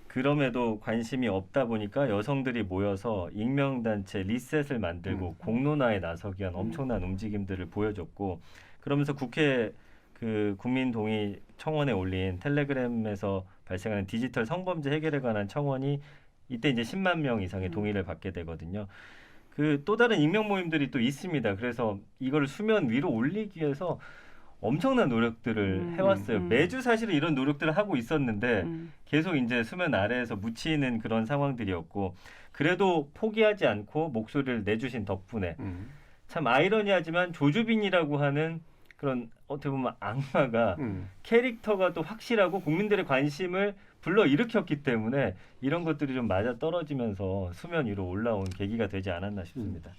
Speaker 7: 그럼에도 관심이 없다 보니까 여성들이 모여서 익명단체 리셋을 만들고 공론화에 나서기 위한 엄청난 움직임들을 보여줬고 그러면서 국회 그 국민동의 청원에 올린 텔레그램에서 발생하는 디지털 성범죄 해결에 관한 청원이 이때 이제 10만 명 이상의 동의를 받게 되거든요. 그 또 다른 익명 모임들이 또 있습니다. 그래서 이걸 수면 위로 올리기 위해서 엄청난 노력들을 해왔어요. 매주 사실은 이런 노력들을 하고 있었는데 계속 이제 수면 아래에서 묻히는 그런 상황들이었고 그래도 포기하지 않고 목소리를 내주신 덕분에 참 아이러니하지만 조주빈이라고 하는 그런 어떻게 보면 악마가 캐릭터가 또 확실하고 국민들의 관심을 불러일으켰기 때문에 이런 것들이 좀 맞아 떨어지면서 수면 위로 올라온 계기가 되지 않았나 싶습니다.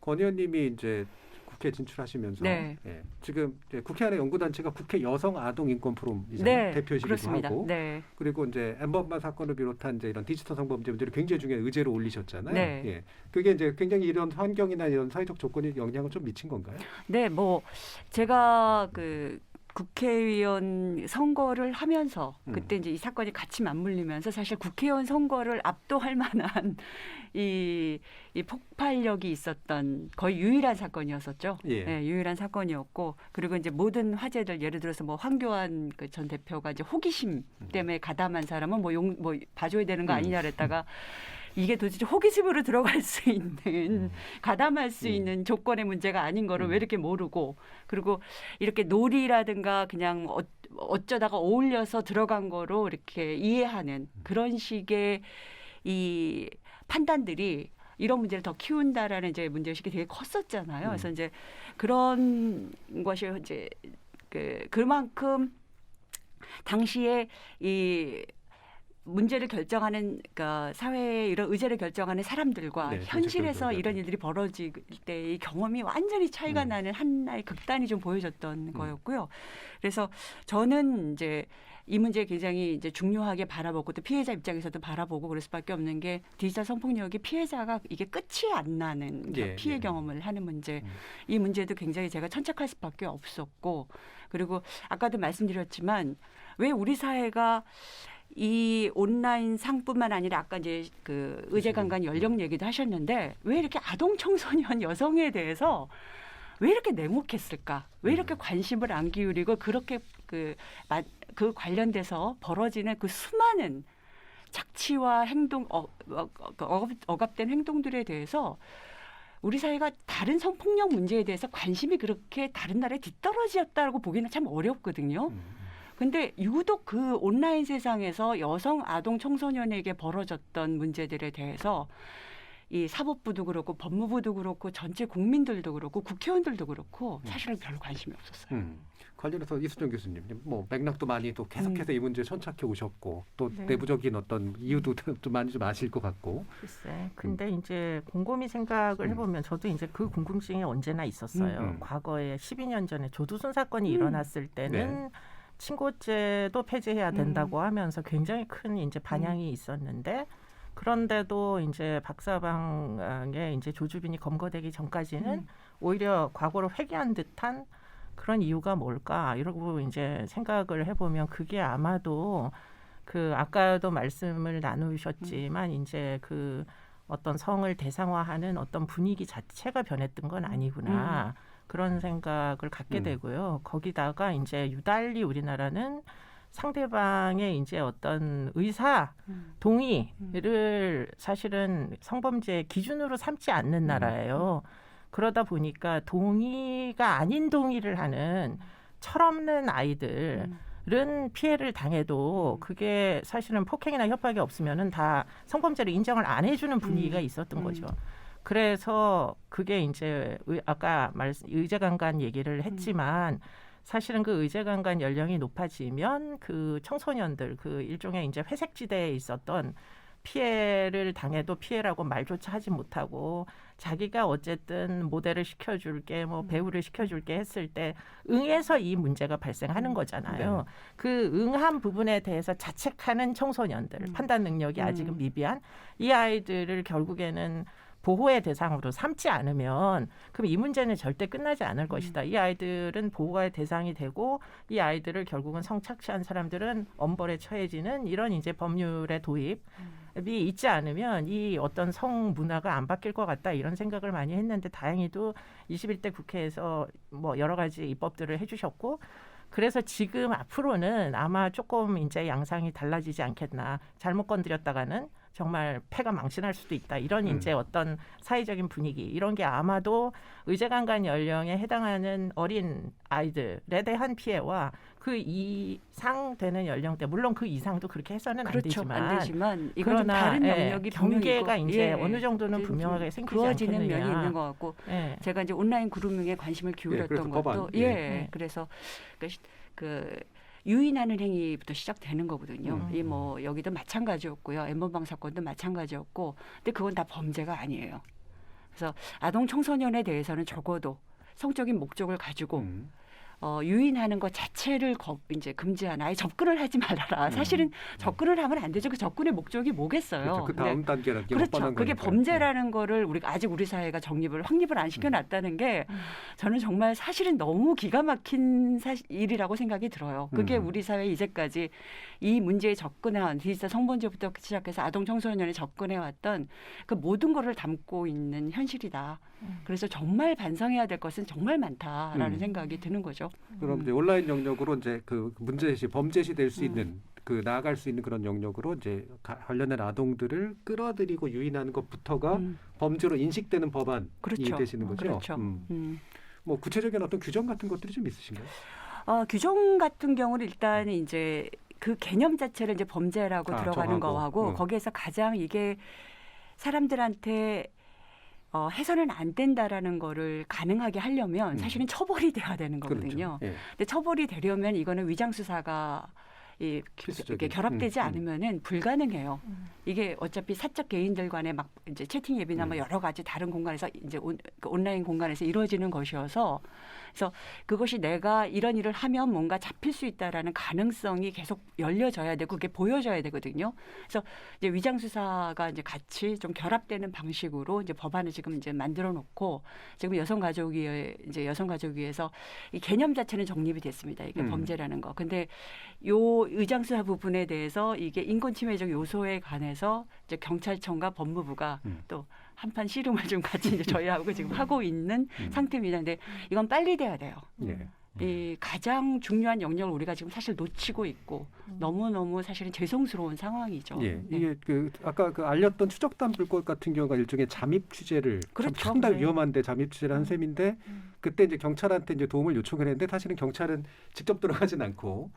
Speaker 1: 권 의원님이 이제 국회 진출하시면서
Speaker 6: 네.
Speaker 1: 예, 지금 이제 국회 안에 연구단체가 국회 여성 아동 인권 포럼이잖아요.
Speaker 6: 네,
Speaker 1: 대표시기도
Speaker 6: 그렇습니다.
Speaker 1: 하고
Speaker 6: 네.
Speaker 1: 그리고 이제 엠번방 사건을 비롯한 이제 이런 디지털 성범죄 문제를 굉장히 중요한 의제로 올리셨잖아요.
Speaker 6: 네.
Speaker 1: 예, 그게 이제 굉장히 이런 환경이나 이런 사회적 조건이 영향을 좀 미친 건가요?
Speaker 6: 네, 뭐 제가 그 국회의원 선거를 하면서 그때 이제 이 사건이 같이 맞물리면서 사실 국회의원 선거를 압도할 만한 이 폭발력이 있었던 거의 유일한 사건이었었죠.
Speaker 1: 예.
Speaker 6: 네, 유일한 사건이었고 그리고 이제 모든 화제들 예를 들어서 뭐 황교안 그 전 대표가 이제 호기심 때문에 가담한 사람은 뭐 봐줘야 되는 거 아니냐 그랬다가 이게 도대체 호기심으로 들어갈 수 있는 가담할 수 있는 조건의 문제가 아닌 거를 왜 이렇게 모르고 그리고 이렇게 놀이라든가 그냥 어쩌다가 어울려서 들어간 거로 이렇게 이해하는 그런 식의 이 판단들이 이런 문제를 더 키운다라는 이제 문제의식이 되게 컸었잖아요. 그래서 이제 그런 것이 이제 그만큼 당시에 이 문제를 결정하는 그러니까 사회의 이런 의제를 결정하는 사람들과
Speaker 1: 네,
Speaker 6: 현실에서 이런 일들이 벌어질 때의 경험이 완전히 차이가 나는 하나의 극단이 좀 보여졌던 거였고요. 그래서 저는 이제 이 문제 굉장히 이제 중요하게 바라보고 또 피해자 입장에서도 바라보고 그럴 수밖에 없는 게 디지털 성폭력이 피해자가 이게 끝이 안 나는 피해 경험을 하는 문제. 이 문제도 굉장히 제가 천착할 수밖에 없었고 그리고 아까도 말씀드렸지만 왜 우리 사회가 이 온라인 상뿐만 아니라 아까 이제 그 의제강간 연령 얘기도 하셨는데 왜 이렇게 아동 청소년 여성에 대해서 왜 이렇게 냉혹했을까? 왜 이렇게 관심을 안 기울이고 그렇게 그 관련돼서 벌어지는 그 수많은 착취와 행동 억압된 행동들에 대해서 우리 사회가 다른 성폭력 문제에 대해서 관심이 그렇게 다른 나라에 뒤떨어졌다고 보기는 참 어렵거든요. 근데 유독 그 온라인 세상에서 여성 아동 청소년에게 벌어졌던 문제들에 대해서 이 사법부도 그렇고 법무부도 그렇고 전체 국민들도 그렇고 국회의원들도 그렇고 사실은 별 관심이 없었어요.
Speaker 1: 관련해서 이수정 교수님, 뭐 맥락도 많이 또 계속해서 이 문제에 천착해 오셨고 또
Speaker 8: 네.
Speaker 1: 내부적인 어떤 이유도 좀 많이 좀 아실 것 같고.
Speaker 8: 글쎄, 근데 이제 곰곰이 생각을 해보면 저도 이제 그 궁금증이 언제나 있었어요. 과거에 12년 전에 조두순 사건이 일어났을 때는
Speaker 1: 네.
Speaker 8: 친고죄도 폐지해야 된다고 하면서 굉장히 큰 이제 반향이 있었는데 그런데도 이제 박사방에 이제 조주빈이 검거되기 전까지는 오히려 과거로 회귀한 듯한 그런 이유가 뭘까 이러고 이제 생각을 해보면 그게 아마도 그 아까도 말씀을 나누셨지만 이제 그 어떤 성을 대상화하는 어떤 분위기 자체가 변했던 건 아니구나. 그런 생각을 갖게 되고요. 거기다가 이제 유달리 우리나라는 상대방의 이제 어떤 의사 동의를 사실은 성범죄 기준으로 삼지 않는 나라예요. 그러다 보니까 동의가 아닌 동의를 하는 철없는 아이들은 피해를 당해도 그게 사실은 폭행이나 협박이 없으면은 다 성범죄를 인정을 안 해주는 분위기가 있었던 거죠. 그래서 그게 이제 아까 의제강간 얘기를 했지만 사실은 그 의제강간 연령이 높아지면 그 청소년들 그 일종의 이제 회색지대에 있었던 피해를 당해도 피해라고 말조차 하지 못하고 자기가 어쨌든 모델을 시켜줄게 뭐 배우를 시켜줄게 했을 때 응해서 이 문제가 발생하는 거잖아요.
Speaker 1: 네.
Speaker 8: 그 응한 부분에 대해서 자책하는 청소년들 판단 능력이 아직은 미비한 이 아이들을 결국에는 보호의 대상으로 삼지 않으면 그럼 이 문제는 절대 끝나지 않을 것이다. 이 아이들은 보호의 대상이 되고 이 아이들을 결국은 성착취한 사람들은 엄벌에 처해지는 이런 이제 법률의 도입이 있지 않으면 이 어떤 성 문화가 안 바뀔 것 같다 이런 생각을 많이 했는데 다행히도 21대 국회에서 뭐 여러 가지 입법들을 해주셨고 그래서 지금 앞으로는 아마 조금 이제 양상이 달라지지 않겠나. 잘못 건드렸다가는 정말 패가 망신할 수도 있다. 이런 이제 어떤 사회적인 분위기 이런 게 아마도 의제강간 연령에 해당하는 어린 아이들에 대한 피해와 그 이상 되는 연령대 물론 그 이상도 그렇게 해서는
Speaker 6: 그렇죠.
Speaker 8: 안 되지만
Speaker 6: 이건 좀
Speaker 8: 그러나
Speaker 6: 다른 영역이
Speaker 8: 경계가
Speaker 6: 분명히
Speaker 8: 이제
Speaker 6: 있고,
Speaker 8: 어느 정도는 분명하게 생기지
Speaker 6: 그어지는
Speaker 8: 않겠느냐.
Speaker 6: 면이 있는 것 같고 제가 이제 온라인 그루밍에 관심을 기울였던
Speaker 1: 그래서
Speaker 6: 것도
Speaker 1: 법안.
Speaker 6: 그래서 그 유인하는 행위부터 시작되는 거거든요. 이 뭐 여기도 마찬가지였고요. 엠번방 사건도 마찬가지였고, 근데 그건 다 범죄가 아니에요. 그래서 아동 청소년에 대해서는 적어도 성적인 목적을 가지고 유인하는 것 자체를 이제 금지하는 아예 접근을 하지 말아라. 사실은 접근을 하면 안 되죠. 그 접근의 목적이 뭐겠어요.
Speaker 1: 그렇죠. 그 다음 단계라는 게
Speaker 6: 그렇죠.
Speaker 1: 뻔한
Speaker 6: 그게
Speaker 1: 거니까요.
Speaker 6: 범죄라는 거를 우리가 아직 우리 사회가 확립을 안 시켜놨다는 게 저는 정말 사실은 너무 기가 막힌 일이라고 생각이 들어요. 그게 우리 사회 이제까지 이 문제에 접근해온 디지털 성범죄부터 시작해서 아동 청소년에 접근해왔던 그 모든 거를 담고 있는 현실이다. 그래서 정말 반성해야 될 것은 정말 많다라는 생각이 드는 거죠.
Speaker 1: 그럼 이제 온라인 영역으로 이제 그 문제시 범죄시 될 수 있는 그 나아갈 수 있는 그런 영역으로 이제 관련된 아동들을 끌어들이고 유인하는 것부터가 범죄로 인식되는 법안이
Speaker 6: 그렇죠.
Speaker 1: 되시는 거죠.
Speaker 6: 그렇죠.
Speaker 1: 뭐 구체적인 어떤 규정 같은 것들이 좀 있으신가요?
Speaker 6: 규정 같은 경우는 일단 이제 그 개념 자체를 이제 범죄라고 들어가는
Speaker 1: 정하고.
Speaker 6: 거하고 거기에서 가장 이게 사람들한테 해서는 안 된다라는 거를 가능하게 하려면 사실은 처벌이 돼야 되는 거거든요.
Speaker 1: 그렇죠. 예.
Speaker 6: 근데 처벌이 되려면 이거는 위장 수사가
Speaker 1: 필수적인.
Speaker 6: 이렇게 결합되지 않으면은 불가능해요. 이게 어차피 사적 개인들 간에 막 이제 채팅 앱이나 뭐 여러 가지 다른 공간에서 이제 온라인 공간에서 이루어지는 것이어서 그래서 그것이 내가 이런 일을 하면 뭔가 잡힐 수 있다라는 가능성이 계속 열려져야 되고 그게 보여져야 되거든요. 그래서 이제 위장 수사가 이제 같이 좀 결합되는 방식으로 이제 법안을 지금 이제 만들어 놓고 지금 여성가족위에서 이 개념 자체는 정립이 됐습니다. 이게 범죄라는 거. 근데 요 의장수사 부분에 대해서 이게 인권침해적 요소에 관해서 이제 경찰청과 법무부가 또 한판 씨름을 좀 같이 이제 저희하고 지금 하고 있는 상태입니다. 근데 이건 빨리 돼야 돼요.
Speaker 1: 예.
Speaker 6: 이 가장 중요한 영역을 우리가 지금 사실 놓치고 있고 너무너무 사실은 죄송스러운 상황이죠.
Speaker 1: 예, 이게 그 아까 그 알렸던 추적단 불꽃 같은 경우가 일종의 잠입 취재를
Speaker 6: 그렇죠.
Speaker 1: 상당히
Speaker 6: 네.
Speaker 1: 위험한데 잠입 취재를 한 셈인데 그때 이제 경찰한테 이제 도움을 요청을 했는데 사실은 경찰은 직접 들어가진 않고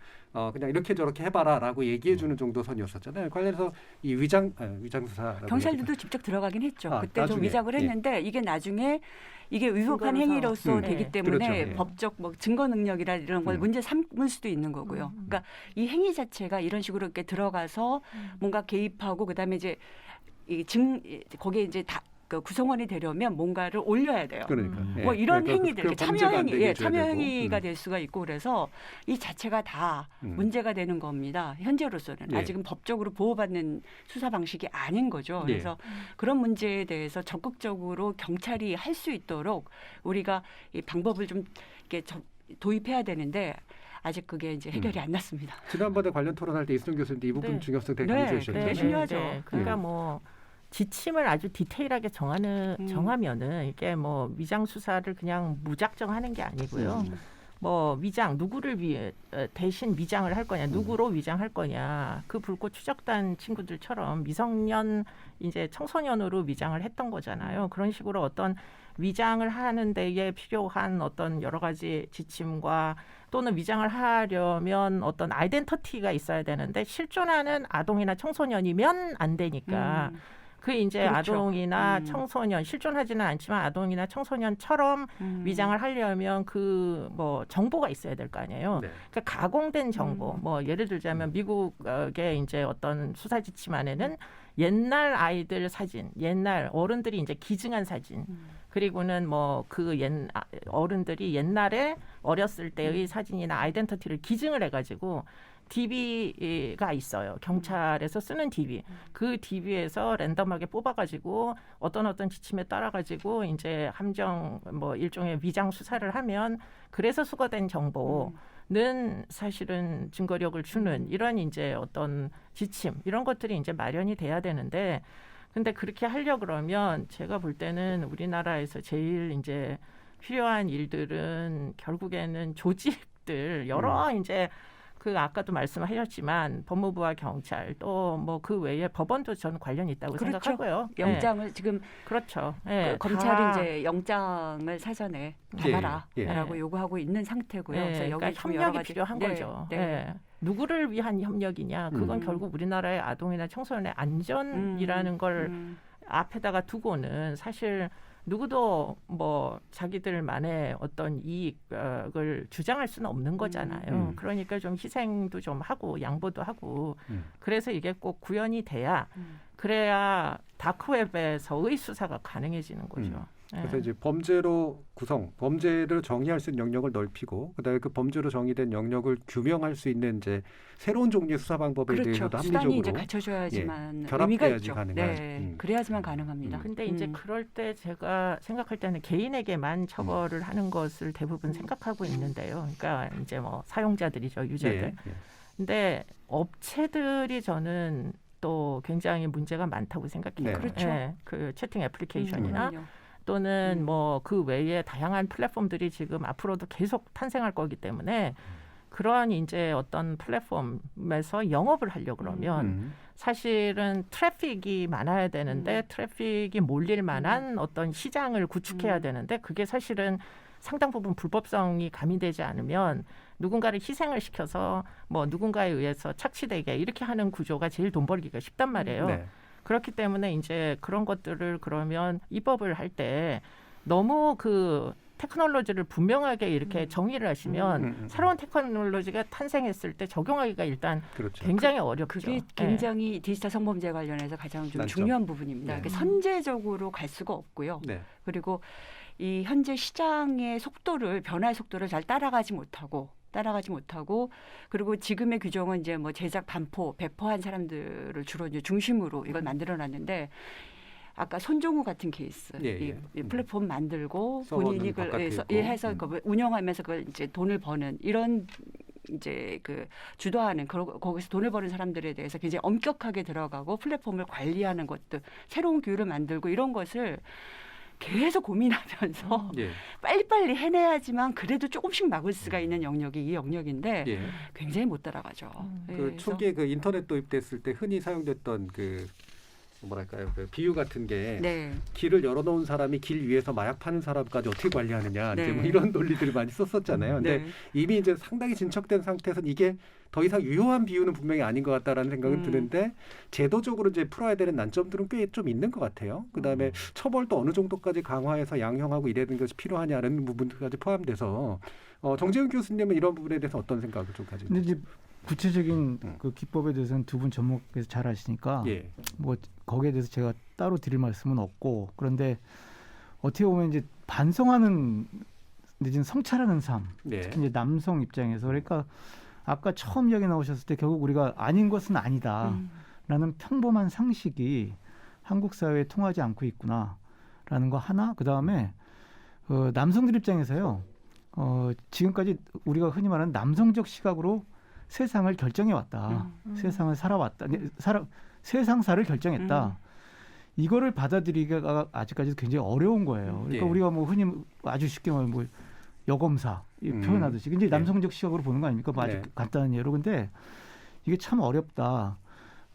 Speaker 1: 그냥 이렇게 저렇게 해봐라라고 얘기해주는 정도 선이었었잖아요. 관련해서 이 위장 수사
Speaker 6: 경찰들도 직접 들어가긴 했죠. 그때 좀
Speaker 1: 나중에.
Speaker 6: 위장을 했는데 이게 나중에 이게 위법한 행위로서 되기 때문에
Speaker 1: 그렇죠. 예.
Speaker 6: 법적 뭐 증거 능력이라 이런 걸 문제 삼을 수도 있는 거고요. 그러니까 이 행위 자체가 이런 식으로 이렇게 들어가서 뭔가 개입하고 그다음에 이제 거기에 이제 그 구성원이 되려면 뭔가를 올려야 돼요.
Speaker 1: 그러니까
Speaker 6: 뭐 이런 행위들, 참여
Speaker 1: 참여
Speaker 6: 행위가 될 수가 있고 그래서 이 자체가 다 문제가 되는 겁니다. 현재로서는 아직은 법적으로 보호받는 수사 방식이 아닌 거죠. 그래서 그런 문제에 대해서 적극적으로 경찰이 할 수 있도록 우리가 이 방법을 좀 이렇게 도입해야 되는데. 아직 그게 이제 해결이 안 났습니다.
Speaker 1: 지난번에 관련 토론할 때 이수정 교수님도 이 부분 중요성 되게 강조해 주셨죠.
Speaker 6: 중요하죠.
Speaker 8: 그러니까 뭐 지침을 아주 디테일하게 정하면은 이게 뭐 위장 수사를 그냥 무작정 하는 게 아니고요. 뭐 위장 누구를 위해 대신 위장을 할 거냐, 누구로 위장할 거냐, 그 불꽃 추적단 친구들처럼 미성년 이제 청소년으로 위장을 했던 거잖아요. 그런 식으로 어떤 위장을 하는 데에 필요한 어떤 여러 가지 지침과 또는 위장을 하려면 어떤 아이덴티티가 있어야 되는데 실존하는 아동이나 청소년이면 안 되니까 그 이제
Speaker 6: 그렇죠.
Speaker 8: 아동이나 청소년 실존하지는 않지만 아동이나 청소년처럼 위장을 하려면 그 뭐 정보가 있어야 될 거 아니에요.
Speaker 1: 네.
Speaker 8: 그러니까 가공된 정보. 뭐 예를 들자면 미국의 이제 어떤 수사 지침 안에는 옛날 아이들 사진, 옛날 어른들이 이제 기증한 사진. 그리고는 뭐 그 어른들이 옛날에 어렸을 때의 사진이나 아이덴티티를 기증을 해가지고 DB가 있어요. 경찰에서 쓰는 DB. 그 DB에서 랜덤하게 뽑아가지고 어떤 지침에 따라가지고 이제 함정 뭐 일종의 위장 수사를 하면 그래서 수거된 정보는 사실은 증거력을 주는 이런 이제 어떤 지침 이런 것들이 이제 마련이 돼야 되는데 근데 그렇게 하려 그러면 제가 볼 때는 우리나라에서 제일 이제 필요한 일들은 결국에는 조직들 여러 이제 그 아까도 말씀하셨지만 법무부와 경찰 또 뭐 그 외에 법원도 저는 관련이 있다고
Speaker 6: 그렇죠.
Speaker 8: 생각하고요.
Speaker 6: 영장을 지금
Speaker 8: 그렇죠.
Speaker 6: 검찰이 이제 영장을 사전에 받아라라고
Speaker 1: 예.
Speaker 6: 요구하고 있는 상태고요. 그래서 여기
Speaker 8: 그러니까
Speaker 6: 좀 여러
Speaker 8: 협력이
Speaker 6: 가지
Speaker 8: 필요한 거죠. 누구를 위한 협력이냐? 그건 결국 우리나라의 아동이나 청소년의 안전이라는 걸 앞에다가 두고는 사실 누구도 뭐 자기들만의 어떤 이익을 주장할 수는 없는 거잖아요. 그러니까 좀 희생도 좀 하고 양보도 하고 그래서 이게 꼭 구현이 돼야 그래야 다크웹에서의 수사가 가능해지는 거죠.
Speaker 1: 그래서 이제 범죄로 범죄를 정의할 수 있는 영역을 넓히고 그다음에 그 범죄로 정의된 영역을 규명할 수 있는 이제 새로운 종류의 수사 방법에 대해서도
Speaker 6: 수단이
Speaker 1: 합리적으로
Speaker 6: 이제 갖춰줘야지만 의미가
Speaker 1: 결합돼야지
Speaker 6: 있죠.
Speaker 1: 가능한.
Speaker 6: 네, 그래야지만 가능합니다.
Speaker 8: 근데 이제 그럴 때 제가 생각할 때는 개인에게만 처벌을 하는 것을 대부분 생각하고 있는데요. 그러니까 이제 뭐 사용자들이죠, 유저들. 근데 업체들이 저는 또 굉장히 문제가 많다고 생각해요.
Speaker 1: 네.
Speaker 6: 그렇죠.
Speaker 8: 그 채팅 애플리케이션이나
Speaker 6: 그럼요.
Speaker 8: 또는 뭐 그 외에 다양한 플랫폼들이 지금 앞으로도 계속 탄생할 거기 때문에 그러한 이제 어떤 플랫폼에서 영업을 하려고 그러면 사실은 트래픽이 많아야 되는데 트래픽이 몰릴 만한 어떤 시장을 구축해야 되는데 그게 사실은 상당 부분 불법성이 가미되지 않으면 누군가를 희생을 시켜서 뭐 누군가에 의해서 착취되게 이렇게 하는 구조가 제일 돈 벌기가 쉽단 말이에요.
Speaker 1: 네.
Speaker 8: 그렇기 때문에 이제 그런 것들을 그러면 입법을 할 때 너무 그 테크놀로지를 분명하게 이렇게 정의를 하시면 새로운 테크놀로지가 탄생했을 때 적용하기가 일단
Speaker 1: 그렇죠.
Speaker 8: 굉장히 어렵죠.
Speaker 6: 그게 굉장히 디지털 성범죄 관련해서 가장 좀
Speaker 1: 난점.
Speaker 6: 중요한 부분입니다.
Speaker 1: 네.
Speaker 6: 그러니까 선제적으로 갈 수가 없고요.
Speaker 1: 네.
Speaker 6: 그리고 이 현재 시장의 변화의 속도를 잘 따라가지 못하고 그리고 지금의 규정은 이제 뭐 제작 배포한 사람들을 주로 이제 중심으로 이걸 만들어놨는데 아까 손종우 같은 케이스, 이 플랫폼 만들고 본인이 그걸 해서 그걸 운영하면서 그걸 이제 돈을 버는 이런 이제 그 주도하는 거기서 돈을 버는 사람들에 대해서 굉장히 엄격하게 들어가고 플랫폼을 관리하는 것들, 새로운 규율을 만들고 이런 것을 계속 고민하면서 빨리빨리 해내야지만 그래도 조금씩 막을 수가 있는 영역이 이 영역인데 굉장히 못 따라가죠.
Speaker 1: 그 초기에 그 인터넷 도입됐을 때 흔히 사용됐던 그 뭐랄까요, 그 비유 같은 게 길을 열어놓은 사람이 길 위에서 마약 파는 사람까지 어떻게 관리하느냐 이제 뭐 이런 논리들을 많이 썼었잖아요. 근데 이미 이제 상당히 진척된 상태에서는 이게 더 이상 유효한 비유는 분명히 아닌 것 같다라는 생각은 드는데 제도적으로 이제 풀어야 되는 난점들은 꽤 좀 있는 것 같아요. 그다음에 처벌도 어느 정도까지 강화해서 양형하고 이래는 것이 필요하냐는 부분까지 포함돼서 정재훈 교수님은 이런 부분에 대해서 어떤 생각을 좀 가지고
Speaker 9: 근데 이제 구체적인 그 기법에 대해서는 두 분 전문가께서 잘 아시니까 뭐 거기에 대해서 제가 따로 드릴 말씀은 없고 그런데 어떻게 보면 이제 반성하는 내지는 성찰하는 삶 특히 이제 남성 입장에서 그러니까 아까 처음 이야기 나오셨을 때 결국 우리가 아닌 것은 아니다라는 평범한 상식이 한국 사회에 통하지 않고 있구나라는 거 하나 그다음에 남성들 입장에서요 지금까지 우리가 흔히 말하는 남성적 시각으로 세상을 결정해 왔다. 세상을 살아왔다. 세상사를 결정했다. 이거를 받아들이기가 아직까지 굉장히 어려운 거예요. 그러니까
Speaker 1: 예.
Speaker 9: 우리가 뭐 흔히 아주 쉽게 말하면 뭐 여검사 표현하듯이 이제
Speaker 1: 예.
Speaker 9: 남성적 시각으로 보는 거 아닙니까? 뭐 아주
Speaker 1: 네.
Speaker 9: 간단한 예로. 근데 이게 참 어렵다.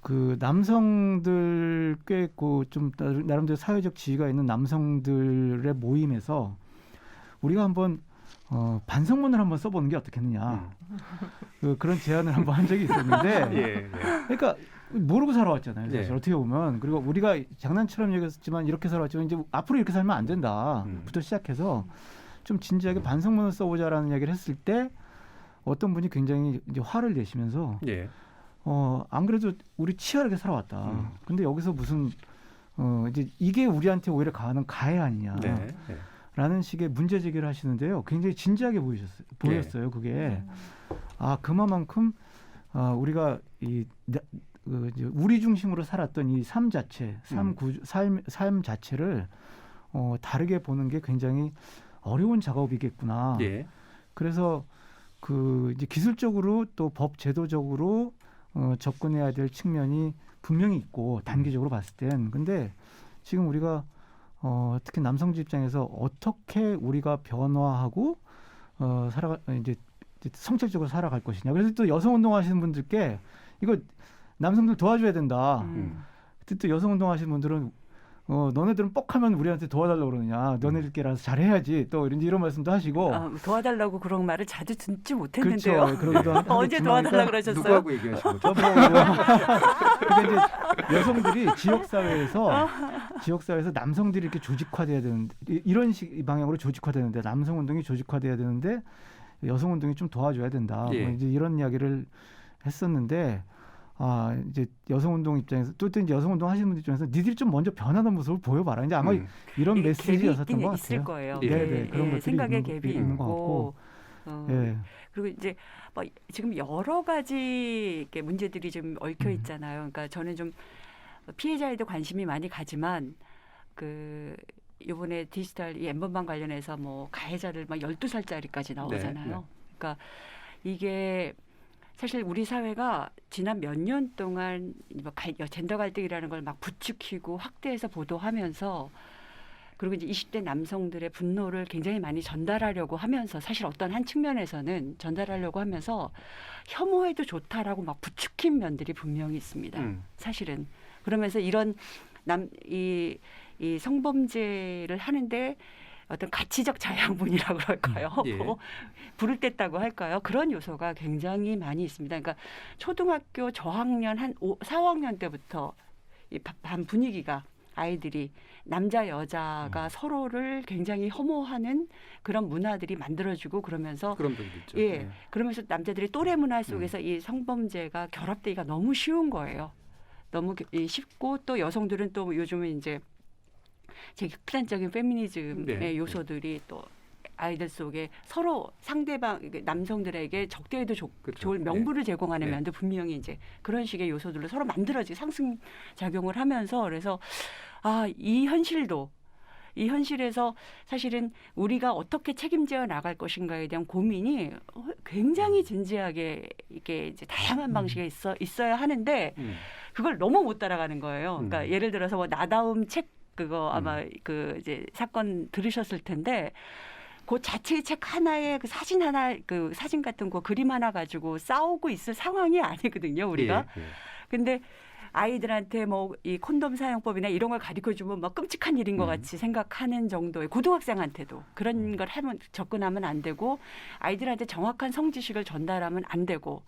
Speaker 9: 그 남성들 꽤 좀 나름대로 사회적 지위가 있는 남성들의 모임에서 우리가 한번 반성문을 한번 써보는 게 어떻겠느냐. 그런 제안을 한번 한 적이 있었는데,
Speaker 1: 예.
Speaker 9: 그러니까 모르고 살아왔잖아요. 사실
Speaker 1: 예.
Speaker 9: 어떻게 보면. 그리고 우리가 장난처럼 얘기했지만 이렇게 살아왔지만 이제 앞으로 이렇게 살면 안 된다.부터 시작해서 좀 진지하게 반성문을 써보자라는 이야기를 했을 때 어떤 분이 굉장히 이제 화를 내시면서
Speaker 1: 예.
Speaker 9: 안 그래도 우리 치열하게 살아왔다. 근데 여기서 무슨 이제 이게 우리한테 오히려 가하는 가해 아니냐.
Speaker 1: 네. 네.
Speaker 9: 라는 식의 문제 제기를 하시는데요. 굉장히 진지하게 보였어요. 그게 그만큼 우리가 이제 우리 중심으로 살았던 이 삶 자체, 삶 자체를 다르게 보는 게 굉장히 어려운 작업이겠구나.
Speaker 1: 예.
Speaker 9: 그래서 이제 기술적으로 또 법 제도적으로 접근해야 될 측면이 분명히 있고 단기적으로 봤을 땐. 근데 지금 우리가 특히 남성주 입장에서 어떻게 우리가 변화하고 이제 성찰적으로 살아갈 것이냐. 그래서 또 여성 운동하시는 분들께 이거 남성들 도와줘야 된다. 그때 또 여성 운동하시는 분들은 너네들은 뻑하면 우리한테 도와달라고 그러느냐. 너네들끼리라서 잘해야지. 또 이런 말씀도 하시고.
Speaker 6: 도와달라고 그런 말을 자주 듣지 못했는데요.
Speaker 9: 그렇죠. 그러기도
Speaker 6: 언제 도와달라고 그러셨어요?
Speaker 1: 누구하고 얘기하시는 거죠?
Speaker 9: 그러니까 이제 여성들이 지역사회에서 남성들이 이렇게 조직화돼야 되는데 이런 방향으로 조직화되는데 남성 운동이 조직화돼야 되는데 여성 운동이 좀 도와줘야 된다.
Speaker 1: 예.
Speaker 9: 뭐 이제 이런 이야기를 했었는데 이제 여성 운동 입장에서 또 이제 여성 운동 하시는 분들 입장에서 니들이 좀 먼저 변하는 모습을 보여봐라. 이제 아마 이런 메시지였었던 것 같아요.
Speaker 6: 있을 거예요.
Speaker 9: 네, 그런 것들이
Speaker 6: 생각의 갭이
Speaker 9: 있는 것
Speaker 6: 있고.
Speaker 9: 같고. 예.
Speaker 6: 그리고 이제 지금 여러 가지 이렇게 문제들이 좀 얽혀 있잖아요. 그러니까 저는 좀 피해자에도 관심이 많이 가지만 이번에 디지털 이 엠번방 관련해서 뭐 가해자들 막 12살짜리까지 나오잖아요.
Speaker 1: 네.
Speaker 6: 그러니까 이게 사실 우리 사회가 지난 몇 년 동안 젠더 갈등이라는 걸 막 부추기고 확대해서 보도하면서 그리고 이제 20대 남성들의 분노를 굉장히 많이 전달하려고 하면서 사실 어떤 한 측면에서는 전달하려고 하면서 혐오해도 좋다라고 막 부추긴 면들이 분명히 있습니다. 사실은. 그러면서 이런 이 성범죄를 하는데 어떤 가치적 자양분이라고 그럴까요?
Speaker 1: 예.
Speaker 6: 불을 뗐다고 할까요? 그런 요소가 굉장히 많이 있습니다. 그러니까 초등학교 저학년 한 4학년 때부터 이 반 분위기가 아이들이 남자 여자가 서로를 굉장히 혐오하는 그런 문화들이 만들어지고 그러면서
Speaker 1: 그런 분들 있죠.
Speaker 6: 예,
Speaker 1: 네.
Speaker 6: 그러면서 남자들이 또래 문화 속에서 이 성범죄가 결합되기가 너무 쉬운 거예요. 너무 쉽고 또 여성들은 또 요즘은 이제 제 극단적인 페미니즘의
Speaker 1: 네.
Speaker 6: 요소들이 또 아이들 속에 서로 상대방 남성들에게 적대에도
Speaker 1: 그렇죠.
Speaker 6: 좋을 명분을
Speaker 1: 네.
Speaker 6: 제공하는
Speaker 1: 네.
Speaker 6: 면도 분명히 이제 그런 식의 요소들로 서로 만들어지고 상승 작용을 하면서 그래서 이 현실에서 사실은 우리가 어떻게 책임져 나갈 것인가에 대한 고민이 굉장히 진지하게 이게 이제 다양한 방식에 있어야 하는데 그걸 너무 못 따라가는 거예요. 그러니까 예를 들어서 뭐 나다움 책 그거 아마 이제 사건 들으셨을 텐데 그 자체의 책 하나에 사진 같은 거 그림 하나 가지고 싸우고 있을 상황이 아니거든요, 우리가.
Speaker 1: 예.
Speaker 6: 근데 아이들한테 뭐 이 콘돔 사용법이나 이런 걸 가르쳐 주면 막 끔찍한 일인 것 같이 생각하는 정도의 고등학생한테도 그런 걸 접근하면 안 되고 아이들한테 정확한 성지식을 전달하면 안 되고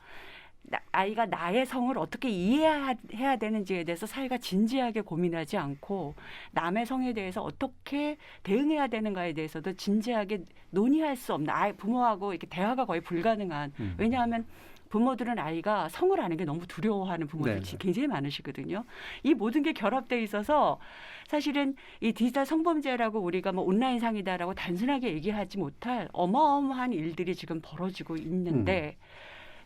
Speaker 6: 아이가 나의 성을 어떻게 이해해야 되는지에 대해서 사회가 진지하게 고민하지 않고 남의 성에 대해서 어떻게 대응해야 되는가에 대해서도 진지하게 논의할 수 없는 부모하고 이렇게 대화가 거의 불가능한 왜냐하면 부모들은 아이가 성을 아는 게 너무 두려워하는 부모들이 굉장히 많으시거든요. 이 모든 게 결합되어 있어서 사실은 이 디지털 성범죄라고 우리가 뭐 온라인상이다라고 단순하게 얘기하지 못할 어마어마한 일들이 지금 벌어지고 있는데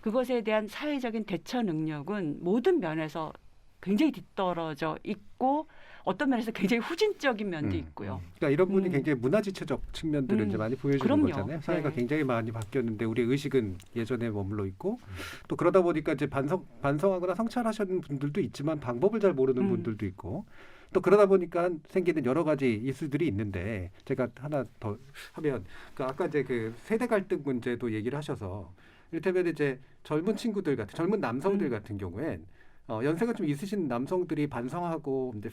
Speaker 6: 그것에 대한 사회적인 대처 능력은 모든 면에서 굉장히 뒤떨어져 있고 어떤 면에서 굉장히 후진적인 면도 있고요.
Speaker 1: 그러니까 이런 분이 굉장히 문화지체적 측면들을 이제 많이 보여주는
Speaker 6: 그럼요.
Speaker 1: 거잖아요. 사회가
Speaker 6: 네.
Speaker 1: 굉장히 많이 바뀌었는데 우리의 의식은 예전에 머물러 있고 또 그러다 보니까 이제 반성하거나 성찰하시는 분들도 있지만 방법을 잘 모르는 분들도 있고 또 그러다 보니까 생기는 여러 가지 이슈들이 있는데 제가 하나 더 하면 그 아까 이제 그 세대 갈등 문제도 얘기를 하셔서 이를테면 이제 젊은 친구들 같은 젊은 남성들 같은 경우엔 연세가 좀 있으신 남성들이 반성하고 이제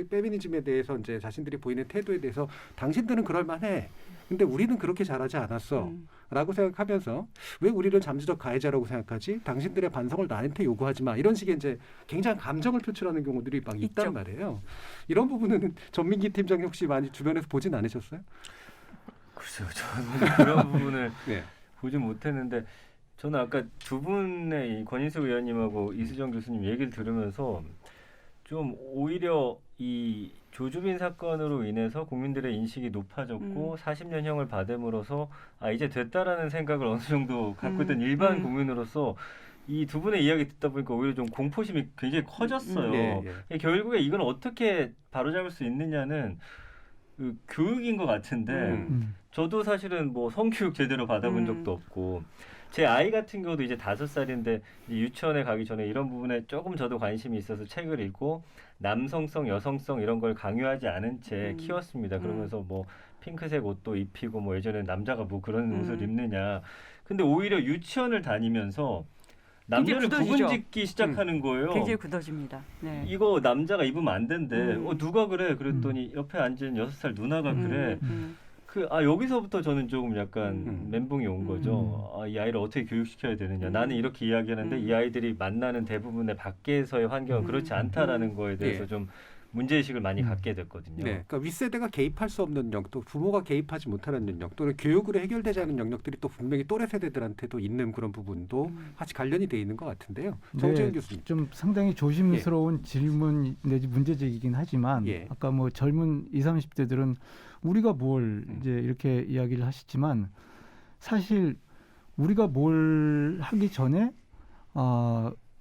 Speaker 1: 페미니즘에 대해서 이제 자신들이 보이는 태도에 대해서 당신들은 그럴 만해. 근데 우리는 그렇게 잘하지 않았어. 라고 생각하면서 왜 우리를 잠재적 가해자라고 생각하지? 당신들의 반성을 나한테 요구하지 마. 이런 식의 이제 굉장한 감정을 표출하는 경우들이 막 있단
Speaker 6: 있죠.
Speaker 1: 말이에요. 이런 부분은 전민기 팀장님 혹시 많이 주변에서 보진 않으셨어요?
Speaker 7: 글쎄요, 저는 그런 부분을
Speaker 1: 네.
Speaker 7: 보지 못했는데 저는 아까 두 분의 이 권인숙 의원님하고 이수정 교수님 얘기를 들으면서 좀 오히려 이 조주빈 사건으로 인해서 국민들의 인식이 높아졌고 40년형을 받음으로써 아 이제 됐다라는 생각을 어느 정도 갖고 있던 일반 국민으로서 이 두 분의 이야기 듣다 보니까 오히려 좀 공포심이 굉장히 커졌어요. 결국에 이걸 어떻게 바로잡을 수 있느냐는 그 교육인 것 같은데 저도 사실은 뭐 성교육 제대로 받아본 적도 없고 제 아이 같은 경우도 이제 5살인데 유치원에 가기 전에 이런 부분에 조금 저도 관심이 있어서 책을 읽고 남성성, 여성성 이런 걸 강요하지 않은 채 키웠습니다. 그러면서 뭐 핑크색 옷도 입히고 뭐 예전에 남자가 뭐 그런 옷을 입느냐. 근데 오히려 유치원을 다니면서 남녀를 구분짓기 시작하는 거예요.
Speaker 6: 굉장히 굳어집니다. 네.
Speaker 7: 이거 남자가 입으면 안 된대. 누가 그래? 그랬더니 옆에 앉은 6살 누나가 그래. 여기서부터 저는 조금 약간 멘붕이 온 거죠. 이 아이를 어떻게 교육시켜야 되느냐. 나는 이렇게 이야기하는데 이 아이들이 만나는 대부분의 밖에서의 환경은 그렇지 않다라는 거에 대해서 좀 문제의식을 많이 갖게 됐거든요.
Speaker 1: 네, 그러니까 윗세대가 개입할 수 없는 영역, 또 부모가 개입하지 못하는 영역, 또는 교육으로 해결되지 않은 영역들이 또 분명히 또래 세대들한테도 있는 그런 부분도 같이 관련이 돼 있는 것 같은데요. 정재훈 교수님.
Speaker 9: 좀 상당히 조심스러운 질문 내지 문제제기긴 하지만 아까 뭐 젊은 20, 30대들은 우리가 뭘 이제 이렇게 이야기를 하시지만 사실 우리가 뭘 하기 전에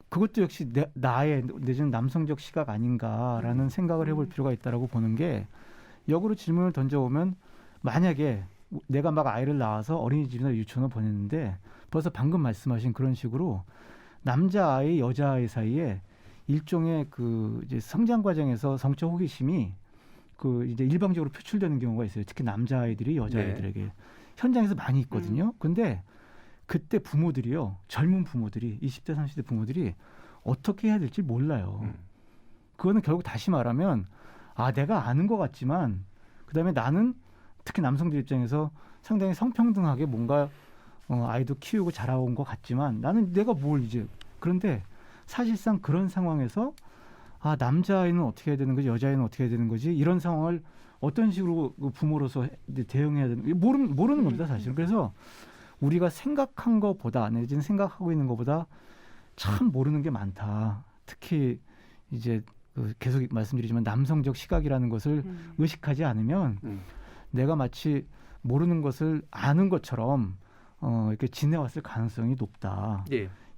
Speaker 9: 그것도 역시 나의 내지는 남성적 시각 아닌가라는 생각을 해볼 필요가 있다라고 보는 게 역으로 질문을 던져오면 만약에 내가 막 아이를 낳아서 어린이집이나 유치원을 보냈는데 벌써 방금 말씀하신 그런 식으로 남자아이, 여자아이 사이에 일종의 그 이제 성장 과정에서 성적 호기심이 그 이제 일방적으로 표출되는 경우가 있어요. 특히 남자아이들이 여자아이들에게 현장에서 많이 있거든요. 근데 그때 부모들이요, 젊은 부모들이 20대, 30대 부모들이 어떻게 해야 될지 몰라요. 그거는 결국 다시 말하면 내가 아는 것 같지만 그다음에 나는 특히 남성들 입장에서 상당히 성평등하게 뭔가 아이도 키우고 자라온 것 같지만 나는 내가 뭘 이제 그런데 사실상 그런 상황에서 남자아이는 어떻게 해야 되는 거지, 여자아이는 어떻게 해야 되는 거지 이런 상황을 어떤 식으로 부모로서 대응해야 되는 모르는 겁니다 사실은. 그래서 우리가 생각한 것보다 내지는 생각하고 있는 것보다 참 모르는 게 많다. 특히 이제 계속 말씀드리지만 남성적 시각이라는 것을 의식하지 않으면 내가 마치 모르는 것을 아는 것처럼 이렇게 지내왔을 가능성이 높다.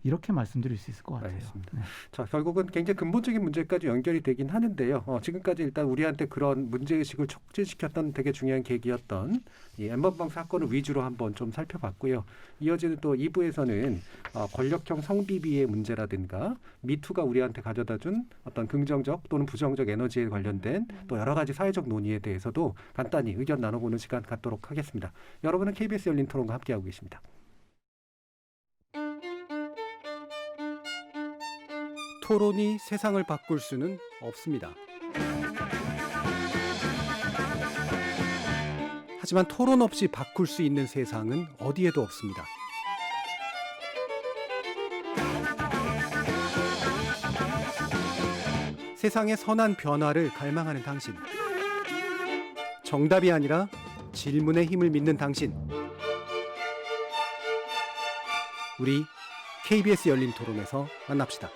Speaker 9: 이렇게 말씀드릴 수 있을 것 같아요.
Speaker 1: 알겠습니다. 자, 결국은 굉장히 근본적인 문제까지 연결이 되긴 하는데요. 지금까지 일단 우리한테 그런 문제의식을 촉진시켰던 되게 중요한 계기였던 이 엠번방 사건을 위주로 한번 좀 살펴봤고요. 이어지는 또 2부에서는 권력형 성비비의 문제라든가 미투가 우리한테 가져다준 어떤 긍정적 또는 부정적 에너지에 관련된 또 여러 가지 사회적 논의에 대해서도 간단히 의견 나눠보는 시간 갖도록 하겠습니다. 여러분은 KBS 열린 토론과 함께하고 계십니다. 토론이 세상을 바꿀 수는 없습니다. 하지만 토론 없이 바꿀 수 있는 세상은 어디에도 없습니다. 세상의 선한 변화를 갈망하는 당신. 정답이 아니라 질문의 힘을 믿는 당신. 우리 KBS 열린 토론에서 만납시다.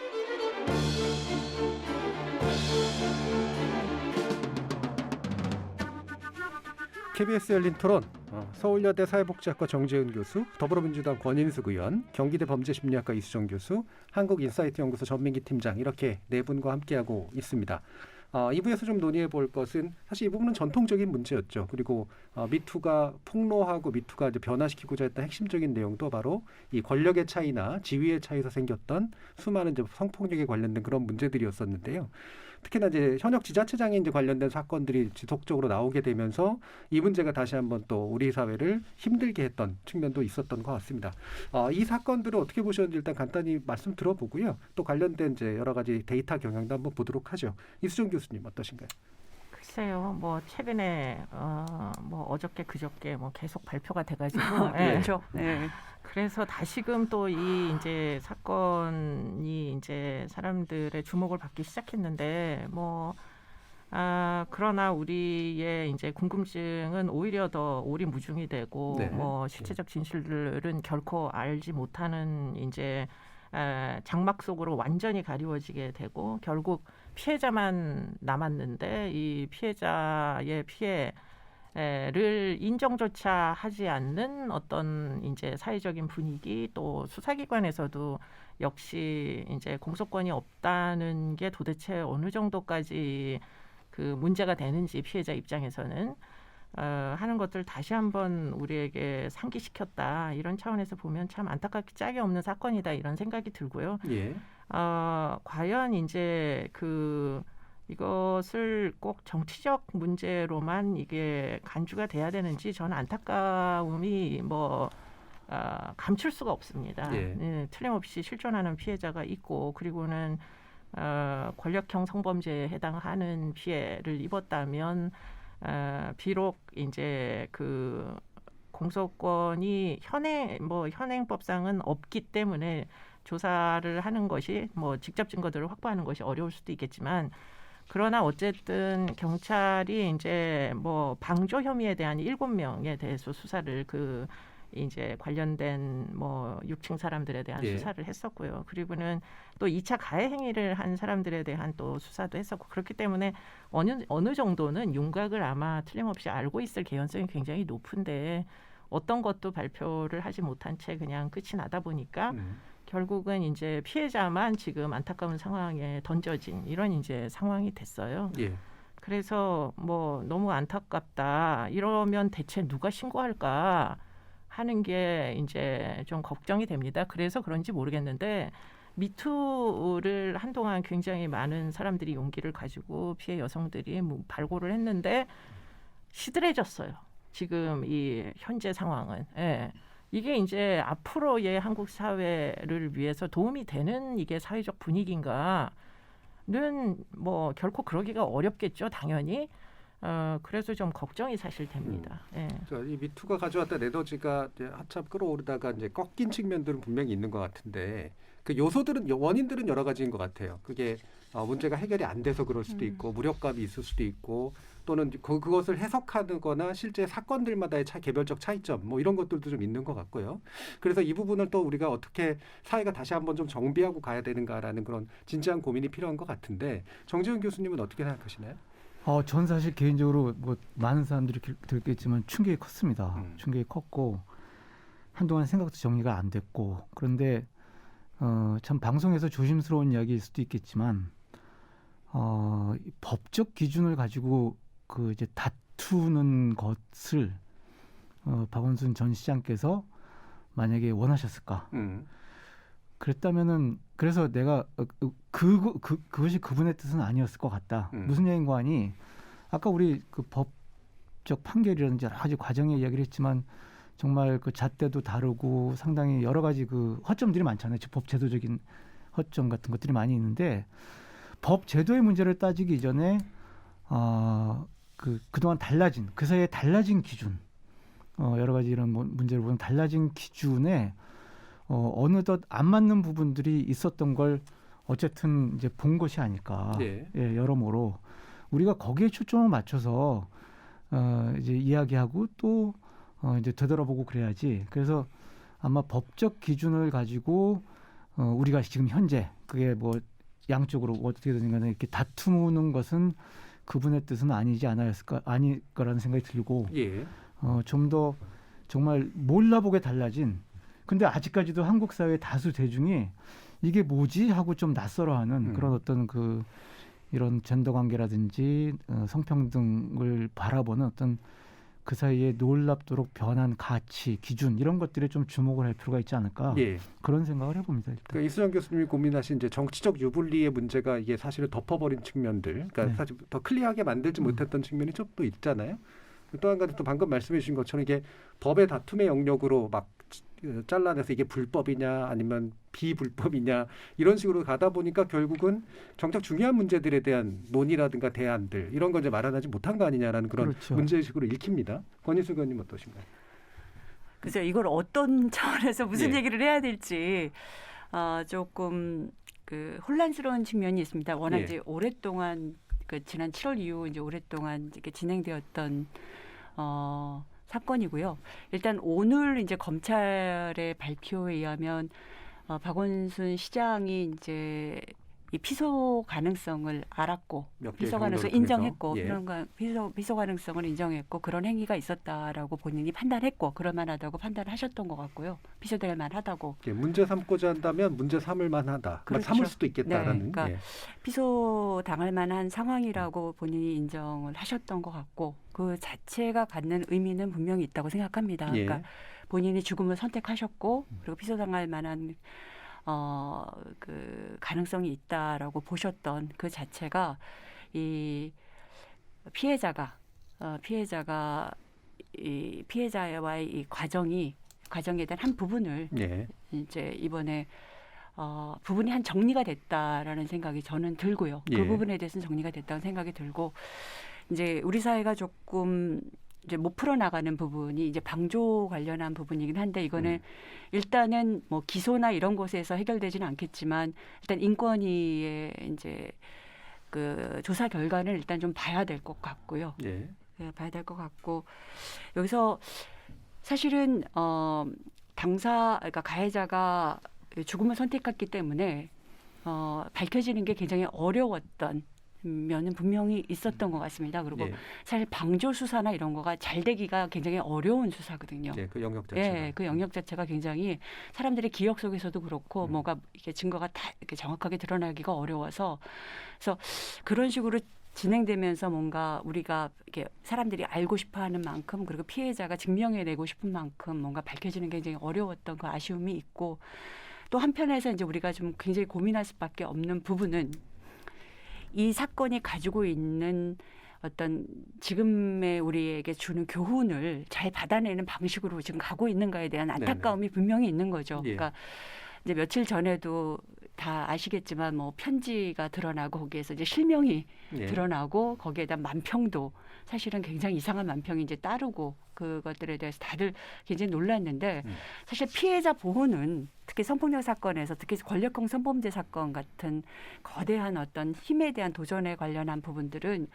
Speaker 1: KBS 열린 토론, 서울여대 사회복지학과 정재훈 교수, 더불어민주당 권인숙 의원, 경기대 범죄심리학과 이수정 교수, 한국인사이트 연구소 전민기 팀장 이렇게 네 분과 함께하고 있습니다. 2부에서 좀 논의해 볼 것은 사실 이 부분은 전통적인 문제였죠. 그리고 미투가 폭로하고 미투가 이제 변화시키고자 했던 핵심적인 내용도 바로 이 권력의 차이나 지위의 차이에서 생겼던 수많은 이제 성폭력에 관련된 그런 문제들이었었는데요. 특히나 이제 현역 지자체장에 이제 관련된 사건들이 지속적으로 나오게 되면서 이 문제가 다시 한번 또 우리 사회를 힘들게 했던 측면도 있었던 것 같습니다. 이 사건들을 어떻게 보셨는지 일단 간단히 말씀 들어보고요. 또 관련된 이제 여러 가지 데이터 경향도 한번 보도록 하죠. 이수정 교수님 어떠신가요?
Speaker 8: 글쎄요, 뭐 최근에 뭐 어저께 그저께 뭐 계속 발표가 돼가지고
Speaker 6: 그렇죠. 네.
Speaker 8: 그래서 다시금 또 이 이제 사건이 이제 사람들의 주목을 받기 시작했는데 뭐 그러나 우리의 이제 궁금증은 오히려 더 오리무중이 되고
Speaker 1: 네.
Speaker 8: 뭐 실체적 진실들은 결코 알지 못하는 이제 장막 속으로 완전히 가리워지게 되고 결국 피해자만 남았는데 이 피해자의 피해를 인정조차 하지 않는 어떤 이제 사회적인 분위기 또 수사기관에서도 역시 이제 공소권이 없다는 게 도대체 어느 정도까지 그 문제가 되는지 피해자 입장에서는 하는 것들 다시 한번 우리에게 상기시켰다 이런 차원에서 보면 참 안타깝게 짝이 없는 사건이다 이런 생각이 들고요.
Speaker 1: 예.
Speaker 8: 과연 이제 이것을 꼭 정치적 문제로만 이게 간주가 돼야 되는지 저는 안타까움이 감출 수가 없습니다.
Speaker 1: 예.
Speaker 8: 틀림없이 실존하는 피해자가 있고 그리고는 권력형 성범죄에 해당하는 피해를 입었다면 비록 이제 그 공소권이 현행법상은 없기 때문에 조사를 하는 것이 뭐 직접 증거들을 확보하는 것이 어려울 수도 있겠지만 그러나 어쨌든 경찰이 이제 뭐 방조 혐의에 대한 7명에 대해서 수사를 이제 관련된 뭐 6층 사람들에 대한
Speaker 1: 예.
Speaker 8: 수사를 했었고요. 그리고는 또 2차 가해 행위를 한 사람들에 대한 또 수사도 했었고 그렇기 때문에 어느 정도는 윤곽을 아마 틀림없이 알고 있을 개연성이 굉장히 높은데 어떤 것도 발표를 하지 못한 채 그냥 끝이 나다 보니까 결국은 이제 피해자만 지금 안타까운 상황에 던져진 이런 이제 상황이 됐어요.
Speaker 1: 예.
Speaker 8: 그래서 뭐 너무 안타깝다. 이러면 대체 누가 신고할까 하는 게 이제 좀 걱정이 됩니다. 그래서 그런지 모르겠는데 미투를 한동안 굉장히 많은 사람들이 용기를 가지고 피해 여성들이 발굴을 했는데 시들해졌어요. 지금 이 현재 상황은. 예. 이게 이제 앞으로의 한국 사회를 위해서 도움이 되는 이게 사회적 분위기인가는 뭐 결코 그러기가 어렵겠죠, 당연히. 그래서 좀 걱정이 사실 됩니다. 예.
Speaker 1: 이 미투가 가져왔던 에너지가 이제 한참 끌어오르다가 이제 꺾인 측면들은 분명히 있는 것 같은데 그 요소들은 원인들은 여러 가지인 것 같아요. 그게 문제가 해결이 안 돼서 그럴 수도 있고 무력감이 있을 수도 있고 또는 그것을 해석하거나 실제 사건들마다의 개별적 차이점 뭐 이런 것들도 좀 있는 것 같고요. 그래서 이 부분을 또 우리가 어떻게 사회가 다시 한번 좀 정비하고 가야 되는가라는 그런 진지한 고민이 필요한 것 같은데 정지훈 교수님은 어떻게 생각하시나요?
Speaker 9: 전 사실 개인적으로 뭐 많은 사람들이 들었겠지만 충격이 컸습니다. 충격이 컸고 한동안 생각도 정리가 안 됐고 그런데 참 방송에서 조심스러운 이야기일 수도 있겠지만 법적 기준을 가지고 이제 다투는 것을 박원순 전 시장께서 만약에 원하셨을까? 그랬다면은 그래서 내가 그것이 그분의 뜻은 아니었을 것 같다. 무슨 얘기인가 하니 아까 우리 그 법적 판결이라든지 여러 가지 과정의 이야기를 했지만 정말 그 잣대도 다르고 상당히 여러 가지 그 허점들이 많잖아요. 법 제도적인 허점 같은 것들이 많이 있는데 법 제도의 문제를 따지기 이전에 그동안 달라진 그 사이에 달라진 기준 여러 가지 이런 문제를 보면 달라진 기준에 어느덧 안 맞는 부분들이 있었던 걸 어쨌든 이제 본 것이 아닐까.
Speaker 1: 네.
Speaker 9: 예, 여러모로 우리가 거기에 초점을 맞춰서 이제 이야기하고 또 이제 되돌아보고 그래야지. 그래서 아마 법적 기준을 가지고 우리가 지금 현재 그게 뭐 양쪽으로 어떻게든 간에 이렇게 다투는 것은 그분의 뜻은 아니지 않았을까 아닐 거라는 생각이 들고
Speaker 1: 예.
Speaker 9: 좀 더 정말 몰라보게 달라진 근데 아직까지도 한국 사회 다수 대중이 이게 뭐지 하고 좀 낯설어하는 그런 어떤 이런 젠더 관계라든지 성평등을 바라보는 어떤 그 사이에 놀랍도록 변한 가치, 기준 이런 것들에 좀 주목을 할 필요가 있지 않을까
Speaker 1: 예.
Speaker 9: 그런 생각을 해봅니다. 일단.
Speaker 1: 그러니까 이수정 교수님이 고민하신 이제 정치적 유불리의 문제가 이게 사실은 덮어버린 측면들, 그러니까
Speaker 9: 네.
Speaker 1: 사실 더 클리어하게 만들지 못했던 측면이 좀 또 있잖아요. 또 한 가지 또 방금 말씀해 주신 것처럼 이게 법의 다툼의 영역으로 막 잘라내서 이게 불법이냐 아니면 비불법이냐 이런 식으로 가다 보니까 결국은 정작 중요한 문제들에 대한 논의라든가 대안들 이런 건 이제 마련하지 못한 거 아니냐라는 그런
Speaker 9: 그렇죠.
Speaker 1: 문제의식으로 읽힙니다. 권희수 의원님 어떠신가요?
Speaker 6: 그래서 이걸 어떤 차원에서 무슨
Speaker 1: 예.
Speaker 6: 얘기를 해야 될지 조금 그 혼란스러운 측면이 있습니다. 워낙
Speaker 1: 예.
Speaker 6: 이제 오랫동안 그 지난 7월 이후 이제 오랫동안 이렇게 진행되었던 사건이고요. 일단 오늘 이제 검찰의 발표에 의하면 박원순 시장이 이제 이 피소 가능성을 알았고
Speaker 1: 몇 개의
Speaker 6: 피소 가능성을
Speaker 1: 경로를
Speaker 6: 인정했고
Speaker 1: 통해서. 예.
Speaker 6: 그런 거 피소 가능성을 인정했고 그런 행위가 있었다라고 본인이 판단했고 그럴 만하다고 판단하셨던 것 같고요. 피소될 만하다고.
Speaker 1: 예, 문제 삼고자 한다면 문제 삼을 만하다.
Speaker 6: 그렇죠.
Speaker 1: 삼을 수도 있겠다라는.
Speaker 6: 네, 그러니까
Speaker 1: 예.
Speaker 6: 피소 당할 만한 상황이라고 본인이 인정을 하셨던 것 같고 그 자체가 갖는 의미는 분명히 있다고 생각합니다.
Speaker 1: 예.
Speaker 6: 그러니까 본인이 죽음을 선택하셨고 그리고 피소 당할 만한 그 가능성이 있다라고 보셨던 그 자체가 이 피해자가 이 피해자와의 이 과정에 대한 한 부분을
Speaker 1: 예.
Speaker 6: 이제 이번에 부분이 한 정리가 됐다라는 생각이 저는 들고요.
Speaker 1: 예.
Speaker 6: 그 부분에 대해서는 정리가 됐다는 생각이 들고 이제 우리 사회가 조금 이제 못 풀어나가는 부분이 이제 방조 관련한 부분이긴 한데 이거는 일단은 뭐 기소나 이런 곳에서 해결되지는 않겠지만 일단 인권위의 이제 그 조사 결과는 일단 좀 봐야 될 것 같고요.
Speaker 1: 예.
Speaker 6: 네, 봐야 될 것 같고 여기서 사실은 그러니까 가해자가 죽음을 선택했기 때문에 밝혀지는 게 굉장히 어려웠던 면은 분명히 있었던 것 같습니다. 그리고
Speaker 1: 예.
Speaker 6: 사실 방조 수사나 이런 거가 잘 되기가 굉장히 어려운 수사거든요.
Speaker 1: 예, 그 영역 자체가.
Speaker 6: 예, 그 영역 자체가 굉장히 사람들의 기억 속에서도 그렇고 뭐가 이렇게 증거가 다 이렇게 정확하게 드러나기가 어려워서 그래서 그런 식으로 진행되면서 뭔가 우리가 이렇게 사람들이 알고 싶어하는 만큼 그리고 피해자가 증명해내고 싶은 만큼 뭔가 밝혀지는 게 굉장히 어려웠던 그 아쉬움이 있고 또 한편에서 이제 우리가 좀 굉장히 고민할 수밖에 없는 부분은 이 사건이 가지고 있는 어떤 지금의 우리에게 주는 교훈을 잘 받아내는 방식으로 지금 가고 있는가에 대한 안타까움이 분명히 있는 거죠.
Speaker 1: 예.
Speaker 6: 그러니까 이제 며칠 전에도 다 아시겠지만 뭐 편지가 드러나고 거기에서 이제 실명이
Speaker 1: 예.
Speaker 6: 드러나고 거기에 대한 만평도 사실은 굉장히 이상한 만평이 이제 따르고 그것들에 대해서 다들 굉장히 놀랐는데 사실 피해자 보호는 특히 성폭력 사건에서 특히 권력형 성범죄 사건 같은 거대한 어떤 힘에 대한 도전에 관련한 부분들은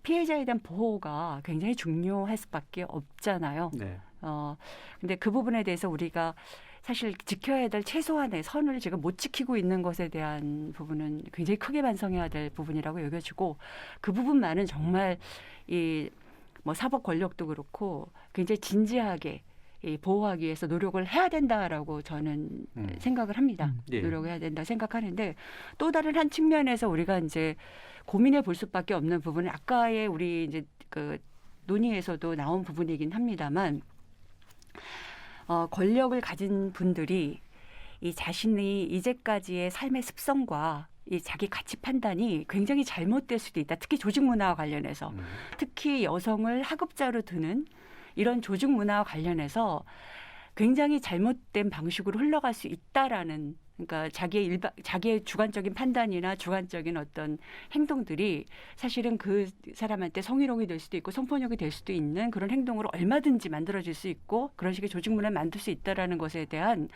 Speaker 6: 피해자에 대한 보호가 굉장히 중요할 수밖에 없잖아요.
Speaker 1: 네.
Speaker 6: 근데 그 부분에 대해서 우리가 사실 지켜야 될 최소한의 선을 지금 못 지키고 있는 것에 대한 부분은 굉장히 크게 반성해야 될 부분이라고 여겨지고 그 부분만은 정말 이 뭐 사법 권력도 그렇고 굉장히 진지하게 이 보호하기 위해서 노력을 해야 된다라고 저는 생각을 합니다.
Speaker 1: 예.
Speaker 6: 노력해야 된다 생각하는데 또 다른 한 측면에서 우리가 이제 고민해 볼 수밖에 없는 부분은 아까의 우리 이제 그 논의에서도 나온 부분이긴 합니다만 권력을 가진 분들이 이 자신이 이제까지의 삶의 습성과 이 자기 가치 판단이 굉장히 잘못될 수도 있다. 특히 조직 문화와 관련해서. 특히 여성을 하급자로 두는 이런 조직 문화와 관련해서 굉장히 잘못된 방식으로 흘러갈 수 있다라는 그러니까 자기의 주관적인 판단이나 주관적인 어떤 행동들이 사실은 그 사람한테 성희롱이 될 수도 있고 성폭력이 될 수도 있는 그런 행동으로 얼마든지 만들어질 수 있고 그런 식의 조직 문화를 만들 수 있다라는 것에 대한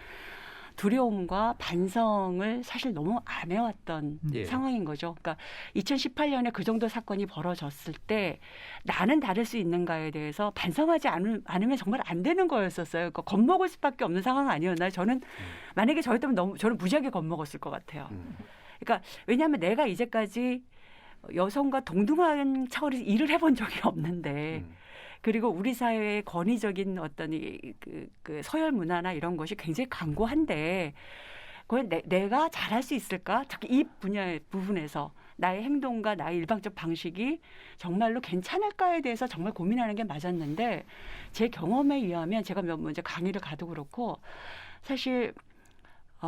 Speaker 6: 두려움과 반성을 사실 너무 안 해왔던
Speaker 1: 예.
Speaker 6: 상황인 거죠. 그러니까 2018년에 그 정도 사건이 벌어졌을 때 나는 다를 수 있는가에 대해서 반성하지 않으면 정말 안 되는 거였었어요. 그러니까 겁먹을 수밖에 없는 상황 아니었나요? 저는 만약에 저였다면 저는 무지하게 겁먹었을 것 같아요. 그러니까 왜냐하면 내가 이제까지 여성과 동등한 차원에서 일을 해본 적이 없는데 그리고 우리 사회의 권위적인 어떤 그 서열 문화나 이런 것이 굉장히 강고한데 그걸 내가 잘할 수 있을까? 특히 이 분야의 부분에서 나의 행동과 나의 일방적 방식이 정말로 괜찮을까에 대해서 정말 고민하는 게 맞았는데 제 경험에 의하면 제가 몇 번 이제 강의를 가도 그렇고 사실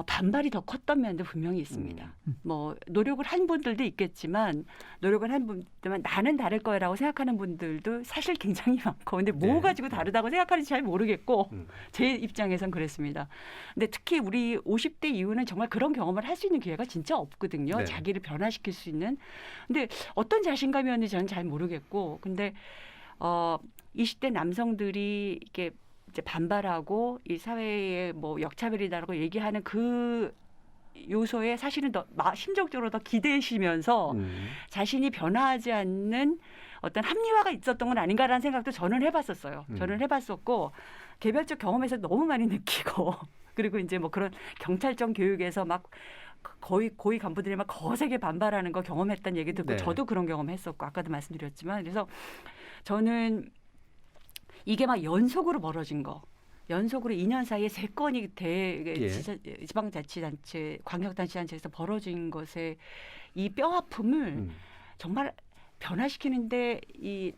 Speaker 6: 반발이 더 컸던 면도 분명히 있습니다. 뭐 노력을 한 분들도 있겠지만 노력을 한 분들만 나는 다를 거라고 생각하는 분들도 사실 굉장히 많고 근데 뭐
Speaker 1: 네.
Speaker 6: 가지고 다르다고 생각하는지 잘 모르겠고 제 입장에선 그랬습니다. 근데 특히 우리 50대 이후는 정말 그런 경험을 할 수 있는 기회가 진짜 없거든요.
Speaker 1: 네.
Speaker 6: 자기를 변화시킬 수 있는. 근데 어떤 자신감이었는지 저는 잘 모르겠고 근데 20대 남성들이 이렇게 이제 반발하고 이 사회의 뭐 역차별이다라고 얘기하는 그 요소에 사실은 더 심적으로 더 기대시면서 자신이 변화하지 않는 어떤 합리화가 있었던 건 아닌가라는 생각도 저는 해봤었어요. 저는 해봤었고 개별적 경험에서 너무 많이 느끼고 그리고 이제 뭐 그런 경찰청 교육에서 막 거의 고위 간부들이 막 거세게 반발하는 거 경험했다는 얘기 듣고
Speaker 1: 네.
Speaker 6: 저도 그런 경험했었고 아까도 말씀드렸지만 그래서 저는 이게 막 연속으로 벌어진 거. 연속으로 2년 사이에 3건이 지방자치단체, 광역단체단체에서 벌어진 것에 이 뼈 아픔을 정말 변화시키는데 이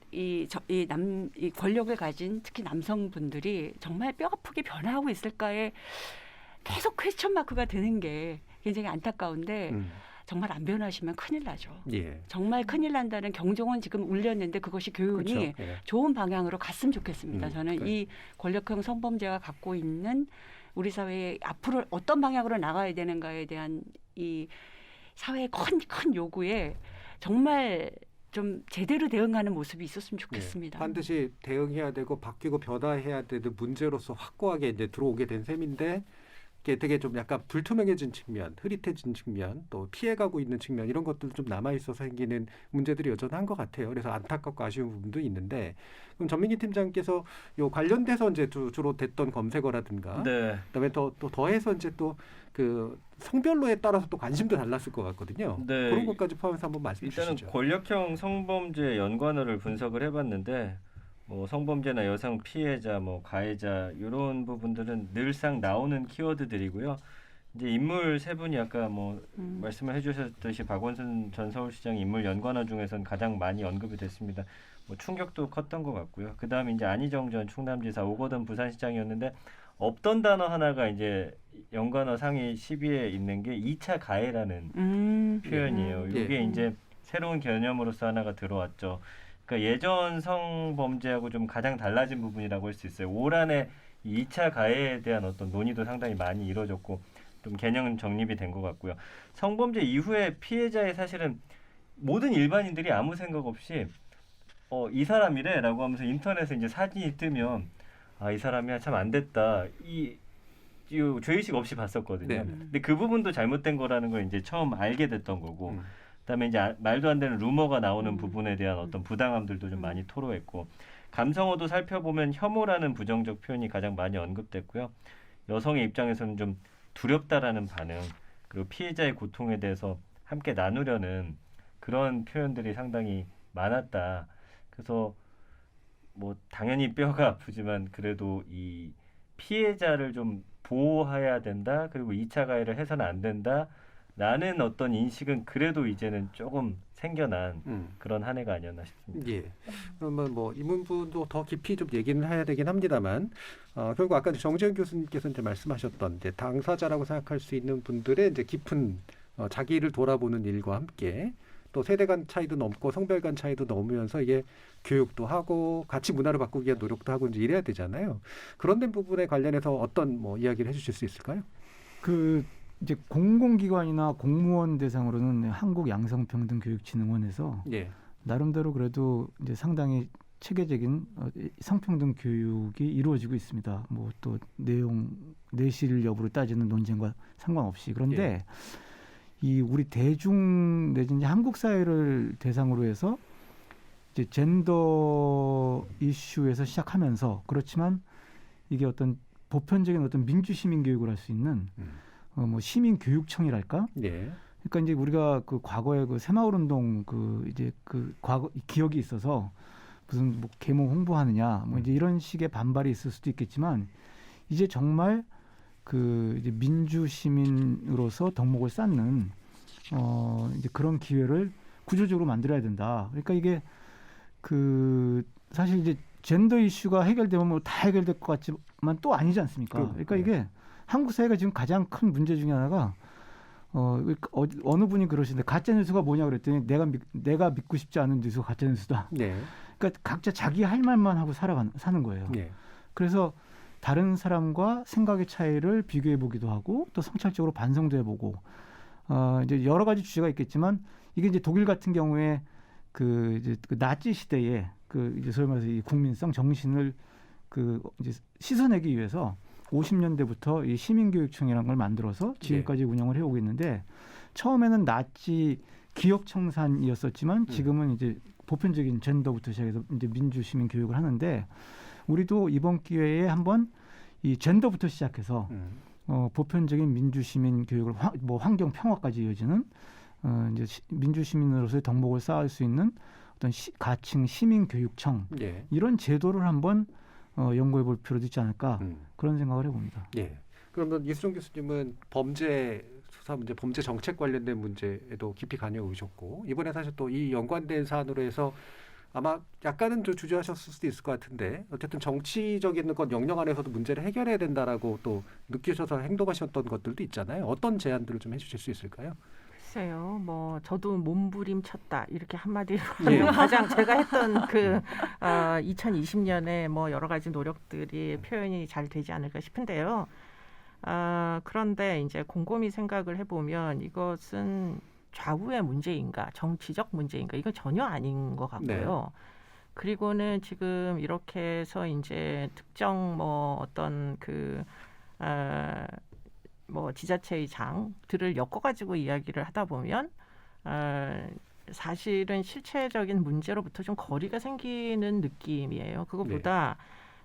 Speaker 6: 권력을 가진 특히 남성분들이 정말 뼈 아프게 변화하고 있을까에 계속 퀘스천 마크가 드는 게 굉장히 안타까운데 정말 안 변하시면 큰일 나죠.
Speaker 1: 예.
Speaker 6: 정말 큰일 난다는 경종은 지금 울렸는데 그것이 교훈이
Speaker 1: 그렇죠. 예.
Speaker 6: 좋은 방향으로 갔으면 좋겠습니다. 저는
Speaker 1: 그러니까.
Speaker 6: 이 권력형 성범죄가 갖고 있는 우리 사회에 앞으로 어떤 방향으로 나가야 되는가에 대한 이 사회의 큰 요구에 정말 좀 제대로 대응하는 모습이 있었으면 좋겠습니다.
Speaker 1: 예. 반드시 대응해야 되고 바뀌고 변화해야 되는 문제로서 확고하게 이제 들어오게 된 셈인데 이게 되게 좀 약간 불투명해진 측면, 흐릿해진 측면, 또 피해가고 있는 측면 이런 것들도 좀 남아 있어서 생기는 문제들이 여전한 것 같아요. 그래서 안타깝고 아쉬운 부분도 있는데 그럼 전민기 팀장께서 요 관련돼서 이제 주로 됐던 검색어라든가,
Speaker 7: 네.
Speaker 1: 그다음에 또 더해서 이제 또 그 성별로에 따라서 또 관심도 달랐을 것 같거든요.
Speaker 7: 네.
Speaker 1: 그런 것까지 포함해서 한번 말씀해
Speaker 7: 일단은
Speaker 1: 주시죠.
Speaker 7: 권력형 성범죄 연관어를 분석을 해봤는데 뭐 성범죄나 여성 피해자, 뭐 가해자 이런 부분들은 늘상 나오는 키워드들이고요. 이제 인물 세 분이 아까 뭐 말씀을 해주셨듯이 박원순 전 서울시장 인물 연관어 중에서는 가장 많이 언급이 됐습니다. 뭐 충격도 컸던 것 같고요. 그 다음에 이제 안희정 전 충남지사, 오거돈 부산시장이었는데 없던 단어 하나가 이제 연관어 상위 10위에 있는 게 2차 가해라는 표현이에요. 이게 이제 새로운 개념으로서 하나가 들어왔죠. 그러니까 예전 성범죄하고 좀 가장 달라진 부분이라고 할 수 있어요. 올 한해 2차 가해에 대한 어떤 논의도 상당히 많이 이루어졌고 좀 개념 정립이 된 것 같고요. 성범죄 이후에 피해자의 사실은 모든 일반인들이 아무 생각 없이 이 사람이래라고 하면서 인터넷에 이제 사진이 뜨면 이 사람이야 참 안 됐다. 이 죄의식 없이 봤었거든요.
Speaker 1: 네.
Speaker 7: 근데 그 부분도 잘못된 거라는 걸 이제 처음 알게 됐던 거고. 그다음에 이제 말도 안 되는 루머가 나오는 부분에 대한 어떤 부당함들도 좀 많이 토로했고 감성어도 살펴보면 혐오라는 부정적 표현이 가장 많이 언급됐고요. 여성의 입장에서는 좀 두렵다라는 반응 그리고 피해자의 고통에 대해서 함께 나누려는 그런 표현들이 상당히 많았다. 그래서 뭐 당연히 뼈가 아프지만 그래도 이 피해자를 좀 보호해야 된다. 그리고 2차 가해를 해서는 안 된다. 라는 어떤 인식은 그래도 이제는 조금 생겨난 그런 한 해가 아니었나 싶습니다.
Speaker 1: 예. 그러면 뭐 이 부분도 더 깊이 좀 얘기는 해야 되긴 합니다만 결국 아까 정재현 교수님께서 이제 말씀하셨던 이제 당사자라고 생각할 수 있는 분들의 이제 깊은 자기를 돌아보는 일과 함께 또 세대 간 차이도 넘고 성별 간 차이도 넘으면서 이게 교육도 하고 같이 문화를 바꾸기 위한 노력도 하고 이제 이래야 되잖아요. 그런 된 부분에 관련해서 어떤 뭐 이야기를 해주실 수 있을까요?
Speaker 9: 이제 공공기관이나 공무원 대상으로는 한국양성평등교육진흥원에서
Speaker 1: 예.
Speaker 9: 나름대로 그래도 이제 상당히 체계적인 성평등 교육이 이루어지고 있습니다. 뭐 또 내실 여부를 따지는 논쟁과 상관없이 그런데 이 우리 대중 내지는 한국 사회를 대상으로 해서 이제 젠더 이슈에서 시작하면서 그렇지만 이게 어떤 보편적인 어떤 민주 시민 교육을 할 수 있는 뭐 시민 교육청이랄까?
Speaker 1: 예.
Speaker 9: 그러니까 이제 우리가 그 과거에 그 새마을 운동 과거 기억이 있어서 무슨 뭐 계몽 홍보하느냐 뭐 이제 이런 식의 반발이 있을 수도 있겠지만 이제 정말 그 이제 민주 시민으로서 덕목을 쌓는 이제 그런 기회를 구조적으로 만들어야 된다. 그러니까 이게 그 사실 이제 젠더 이슈가 해결되면 뭐 다 해결될 것 같지만 또 아니지 않습니까? 그러니까 이게 한국 사회가 지금 가장 큰 문제 중에 하나가 어느 분이 그러시는데 가짜 뉴스가 뭐냐 그랬더니 내가 믿고 싶지 않은 뉴스가 가짜 뉴스다.
Speaker 1: 네.
Speaker 9: 그러니까 각자 자기 할 말만 하고 사는 거예요.
Speaker 1: 네.
Speaker 9: 그래서 다른 사람과 생각의 차이를 비교해 보기도 하고 또 성찰적으로 반성도 해보고 이제 여러 가지 주제가 있겠지만 이게 이제 독일 같은 경우에 그 나치 시대에 그 이제 소위 말해서 이 국민성 정신을 그 이제 씻어내기 위해서 50년대부터 이 시민교육청이라는 걸 만들어서 지금까지 운영을 해오고 있는데 처음에는 나치 기억청산이었었지만 지금은 이제 보편적인 젠더부터 시작해서 이제 민주시민 교육을 하는데 우리도 이번 기회에 한번 이 젠더부터 시작해서 보편적인 민주시민 교육을 뭐 환경 평화까지 이어지는 이제 민주시민으로서의 덕목을 쌓을 수 있는 어떤 가칭 시민교육청 이런 제도를 한번 연구해 볼 필요도 있지 않을까 그런 생각을 해봅니다.
Speaker 1: 예. 그러면 이수정 교수님은 범죄 수사 문제, 범죄 정책 관련된 문제에도 깊이 관여 오셨고 이번에 사실 또 이 연관된 사안으로 해서 아마 약간은 좀 주저하셨을 수도 있을 것 같은데 어쨌든 정치적인 것 영역 안에서도 문제를 해결해야 된다라고 또 느끼셔서 행동하셨던 것들도 있잖아요. 어떤 제안들을 좀 해주실 수 있을까요?
Speaker 8: 글쎄요, 뭐 저도 몸부림쳤다 이렇게 한마디로 하면 가장 제가 했던 그 2020년에 뭐 여러 가지 노력들이 표현이 잘 되지 않을까 싶은데요. 그런데 이제 곰곰이 생각을 해보면 이것은 좌우의 문제인가 정치적 문제인가 이건 전혀 아닌 것 같고요. 그리고는 지금 이렇게 해서 이제 특정 뭐 어떤 뭐 지자체의 장들을 엮어가지고 이야기를 하다 보면 사실은 실체적인 문제로부터 좀 거리가 생기는 느낌이에요. 그것보다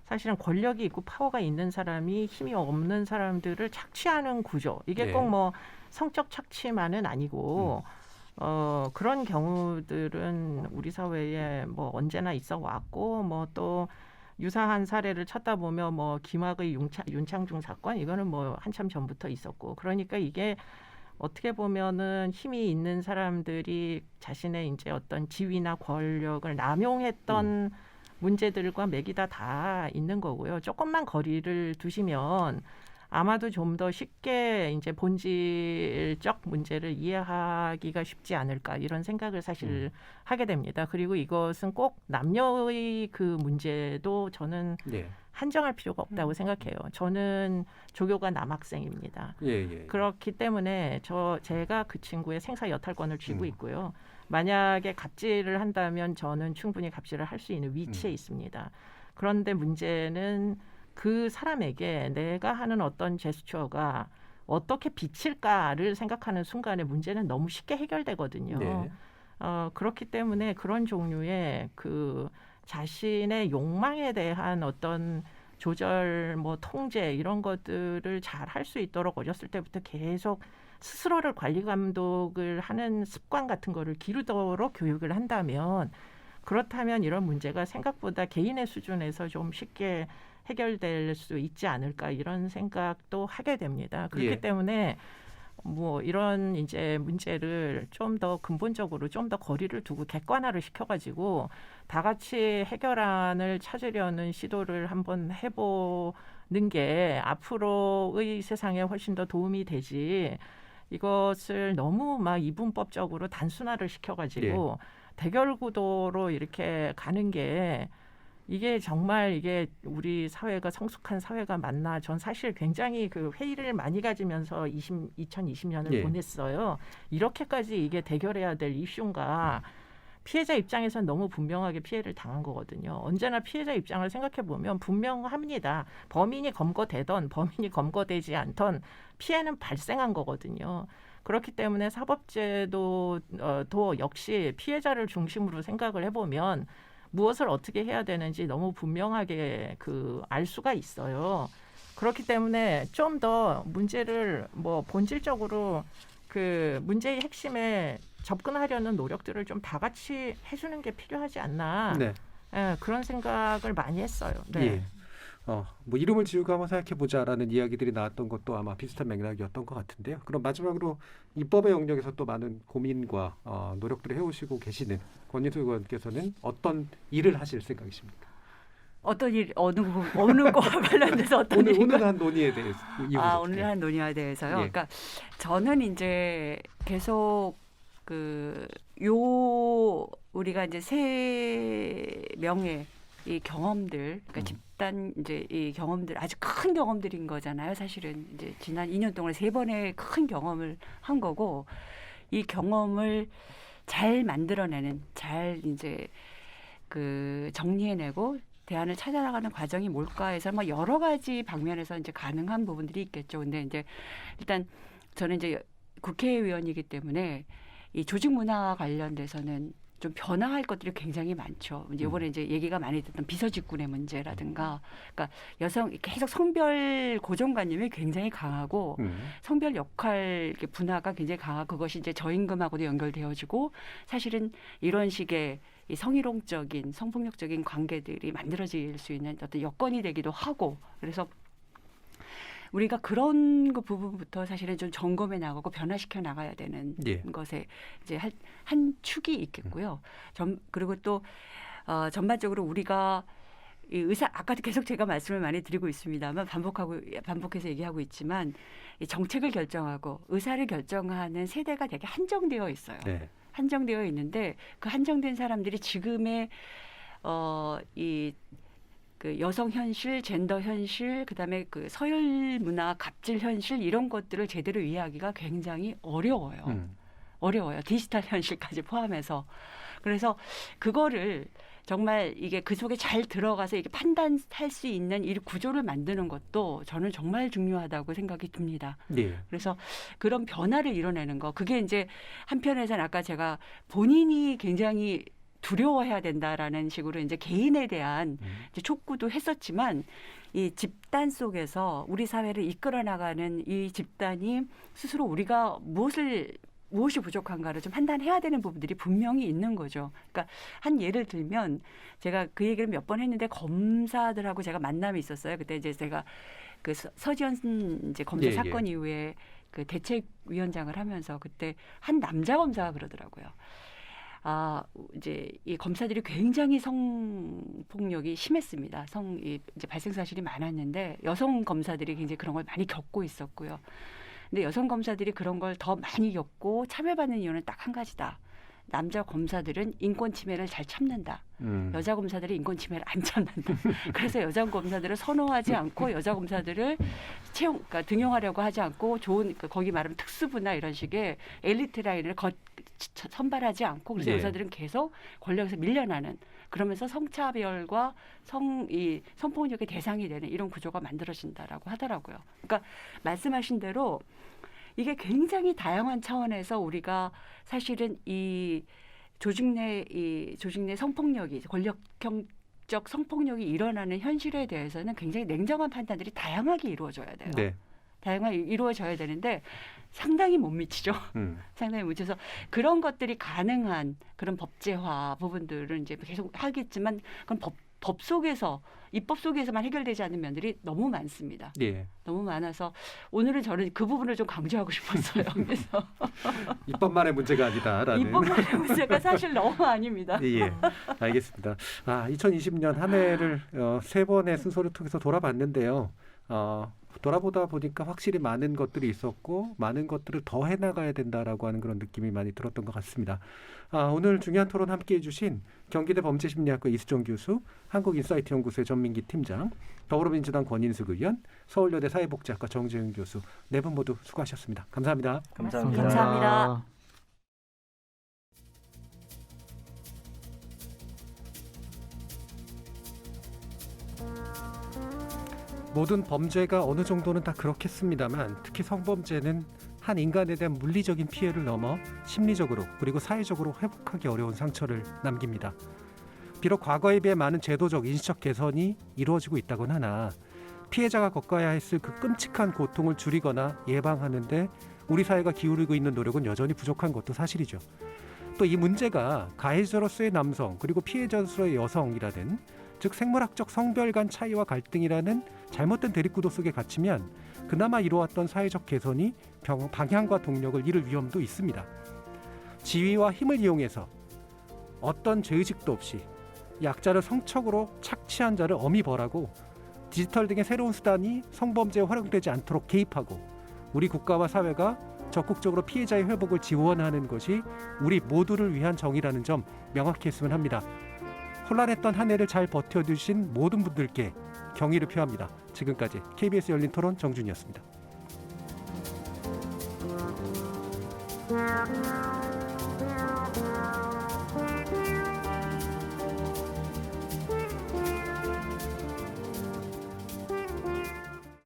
Speaker 8: 사실은 권력이 있고 파워가 있는 사람이 힘이 없는 사람들을 착취하는 구조. 이게 꼭 뭐 성적 착취만은 아니고 그런 경우들은 우리 사회에 뭐 언제나 있어 왔고 뭐 또 유사한 사례를 찾다 보면 뭐 김학의 윤창중 사건 이거는 뭐 한참 전부터 있었고 그러니까 이게 어떻게 보면은 힘이 있는 사람들이 자신의 이제 어떤 지위나 권력을 남용했던 문제들과 맥이 다 있는 거고요. 조금만 거리를 두시면 아마도 좀 더 쉽게 이제 본질적 문제를 이해하기가 쉽지 않을까 이런 생각을 사실 하게 됩니다. 그리고 이것은 꼭 남녀의 그 문제도 저는 한정할 필요가 없다고 생각해요. 저는 조교가 남학생입니다. 그렇기 때문에 제가 그 친구의 생사 여탈권을 쥐고 있고요. 만약에 갑질을 한다면 저는 충분히 갑질을 할 수 있는 위치에 있습니다. 그런데 문제는 그 사람에게 내가 하는 어떤 제스처가 어떻게 비칠까를 생각하는 순간에 문제는 너무 쉽게 해결되거든요. 그렇기 때문에 그런 종류의 그 자신의 욕망에 대한 어떤 조절, 뭐 통제 이런 것들을 잘 할 수 있도록 어렸을 때부터 계속 스스로를 관리 감독을 하는 습관 같은 거를 기르도록 교육을 한다면 그렇다면 이런 문제가 생각보다 개인의 수준에서 좀 쉽게 해결될 수 있지 않을까 이런 생각도 하게 됩니다. 그렇기 때문에 뭐 이런 이제 문제를 좀 더 근본적으로 좀 더 거리를 두고 객관화를 시켜가지고 다 같이 해결안을 찾으려는 시도를 한번 해보는 게 앞으로의 세상에 훨씬 더 도움이 되지. 이것을 너무 막 이분법적으로 단순화를 시켜가지고 대결 구도로 이렇게 가는 게 이게 정말 이게 우리 사회가 성숙한 사회가 맞나? 전 사실 굉장히 그 회의를 많이 가지면서 2020년을 보냈어요. 이렇게까지 이게 대결해야 될 이슈인가? 피해자 입장에서는 너무 분명하게 피해를 당한 거거든요. 언제나 피해자 입장을 생각해 보면 분명합니다. 범인이 검거되던 범인이 검거되지 않던 피해는 발생한 거거든요. 그렇기 때문에 사법제도 도 역시 피해자를 중심으로 생각을 해보면 무엇을 어떻게 해야 되는지 너무 분명하게 알 수가 있어요. 그렇기 때문에 좀 더 문제를 뭐 본질적으로 그 문제의 핵심에 접근하려는 노력들을 좀 다 같이 해주는 게 필요하지 않나. 그런 생각을 많이 했어요.
Speaker 1: 뭐 이름을 지우고 한번 생각해보자라는 이야기들이 나왔던 것도 아마 비슷한 맥락이었던 것 같은데요. 그럼 마지막으로 입법의 영역에서 또 많은 고민과 노력들을 해오시고 계시는 권인수 의원께서는 어떤 일을 하실 생각이십니까?
Speaker 6: 어떤 일 어느 거와 관련돼서 어떤
Speaker 1: 오늘
Speaker 6: 일인가?
Speaker 1: 한 논의에 대해서
Speaker 6: 오늘 한 논의에 대해서요.
Speaker 1: 예.
Speaker 6: 그러니까 저는 이제 계속 우리가 이제 세 명의 이 경험들, 그러니까 집단 이제 이 경험들 아주 큰 경험들인 거잖아요. 사실은 이제 지난 2년 동안 3번의 큰 경험을 한 거고 이 경험을 잘 만들어내는, 잘 이제 정리해내고 대안을 찾아나가는 과정이 뭘까 해서 뭐 여러 가지 방면에서 이제 가능한 부분들이 있겠죠. 근데 이제 일단 저는 이제 국회의원이기 때문에 이 조직 문화 관련돼서는 좀 변화할 것들이 굉장히 많죠. 이번에 이제 얘기가 많이 됐던 비서직군의 문제라든가, 그러니까 여성 계속 성별 고정관념이 굉장히 강하고 성별 역할 분화가 굉장히 강하고 그것이 이제 저임금하고도 연결되어지고 사실은 이런 식의 이 성희롱적인 성폭력적인 관계들이 만들어질 수 있는 어떤 여건이 되기도 하고 그래서 우리가 그런 그 부분부터 사실은 좀 점검해 나가고 변화시켜 나가야 되는 것에 이제 한 축이 있겠고요. 그리고 또 전반적으로 우리가 이 의사 아까도 계속 제가 말씀을 많이 드리고 있습니다만 반복해서 얘기하고 있지만 이 정책을 결정하고 의사를 결정하는 세대가 되게 한정되어 있어요.
Speaker 1: 네.
Speaker 6: 한정되어 있는데 그 한정된 사람들이 지금의 여성 현실, 젠더 현실, 그다음에 서열 문화, 갑질 현실 이런 것들을 제대로 이해하기가 굉장히 어려워요. 어려워요. 디지털 현실까지 포함해서. 그래서 그거를 정말 이게 그 속에 잘 들어가서 이게 판단할 수 있는 이 구조를 만드는 것도 저는 정말 중요하다고 생각이 듭니다.
Speaker 1: 네.
Speaker 6: 그래서 그런 변화를 이뤄내는 거. 그게 이제 한편에서는 아까 제가 본인이 굉장히 두려워해야 된다라는 식으로 이제 개인에 대한 이제 촉구도 했었지만 이 집단 속에서 우리 사회를 이끌어 나가는 이 집단이 스스로 우리가 무엇이 부족한가를 좀 판단해야 되는 부분들이 분명히 있는 거죠. 그러니까 한 예를 들면 제가 그 얘기를 몇 번 했는데 검사들하고 제가 만남이 있었어요. 그때 이제 제가 서지현 이제 검사 사건 이후에 대책위원장을 하면서 그때 한 남자 검사가 그러더라고요. 이제 이 검사들이 굉장히 성폭력이 심했습니다. 이제 발생 사실이 많았는데 여성 검사들이 굉장히 그런 걸 많이 겪고 있었고요. 근데 여성 검사들이 그런 걸 더 많이 겪고 차별받는 이유는 딱 한 가지다. 남자 검사들은 인권 침해를 잘 참는다. 여자 검사들이 인권 침해를 안 참는다. 그래서 여자 검사들을 선호하지 않고 여자 검사들을 그러니까 등용하려고 하지 않고 좋은 거기 말하면 특수부나 이런 식의 엘리트 라인을 선발하지 않고 그래서 여자들은 계속 권력에서 밀려나는 그러면서 성차별과 성폭력의 대상이 되는 이런 구조가 만들어진다라고 하더라고요. 그러니까 말씀하신 대로 이게 굉장히 다양한 차원에서 우리가 사실은 이 조직 내 성폭력이 권력형적 성폭력이 일어나는 현실에 대해서는 굉장히 냉정한 판단들이 다양하게 이루어져야 돼요.
Speaker 1: 네.
Speaker 6: 다양하게 이루어져야 되는데 상당히 못 미치죠. 상당히 못 미쳐서 그런 것들이 가능한 그런 법제화 부분들은 이제 계속 하겠지만 그건 법 속에서 입법 속에서만 해결되지 않는 면들이 너무 많습니다.
Speaker 1: 예.
Speaker 6: 너무 많아서 오늘은 저는 그 부분을 좀 강조하고 싶었어요. 그래서
Speaker 1: 입법만의 문제가 아니다라는.
Speaker 6: 입법만의 문제가 사실 너무 아닙니다.
Speaker 1: 예, 알겠습니다. 2020년 한 해를 3번의 순서를 통해서 돌아봤는데요. 돌아보다 보니까 확실히 많은 것들이 있었고 많은 것들을 더 해나가야 된다라고 하는 그런 느낌이 많이 들었던 것 같습니다. 오늘 중요한 토론 함께해 주신 경기대 범죄심리학과 이수정 교수, 한국인사이트연구소의 전민기 팀장, 더불어민주당 권인숙 의원, 서울여대 사회복지학과 정재윤 교수 네 분 모두 수고하셨습니다. 감사합니다.
Speaker 7: 감사합니다.
Speaker 6: 감사합니다.
Speaker 1: 모든 범죄가 어느 정도는 다 그렇겠습니다만 특히 성범죄는 한 인간에 대한 물리적인 피해를 넘어 심리적으로 그리고 사회적으로 회복하기 어려운 상처를 남깁니다. 비록 과거에 비해 많은 제도적 인식적 개선이 이루어지고 있다곤 하나 피해자가 겪어야 했을 그 끔찍한 고통을 줄이거나 예방하는데 우리 사회가 기울이고 있는 노력은 여전히 부족한 것도 사실이죠. 또 이 문제가 가해자로서의 남성 그리고 피해자로서의 여성이라든 즉 생물학적 성별 간 차이와 갈등이라는 잘못된 대립구도 속에 갇히면 그나마 이루어왔던 사회적 개선이 방향과 동력을 잃을 위험도 있습니다. 지위와 힘을 이용해서 어떤 죄의식도 없이 약자를 성적으로 착취한 자를 엄히 벌하고 디지털 등의 새로운 수단이 성범죄에 활용되지 않도록 개입하고 우리 국가와 사회가 적극적으로 피해자의 회복을 지원하는 것이 우리 모두를 위한 정의라는 점 명확히 했으면 합니다. 혼란했던 한 해를 잘 버텨주신 모든 분들께 경의를 표합니다. 지금까지 KBS 열린 토론 정준이었습니다.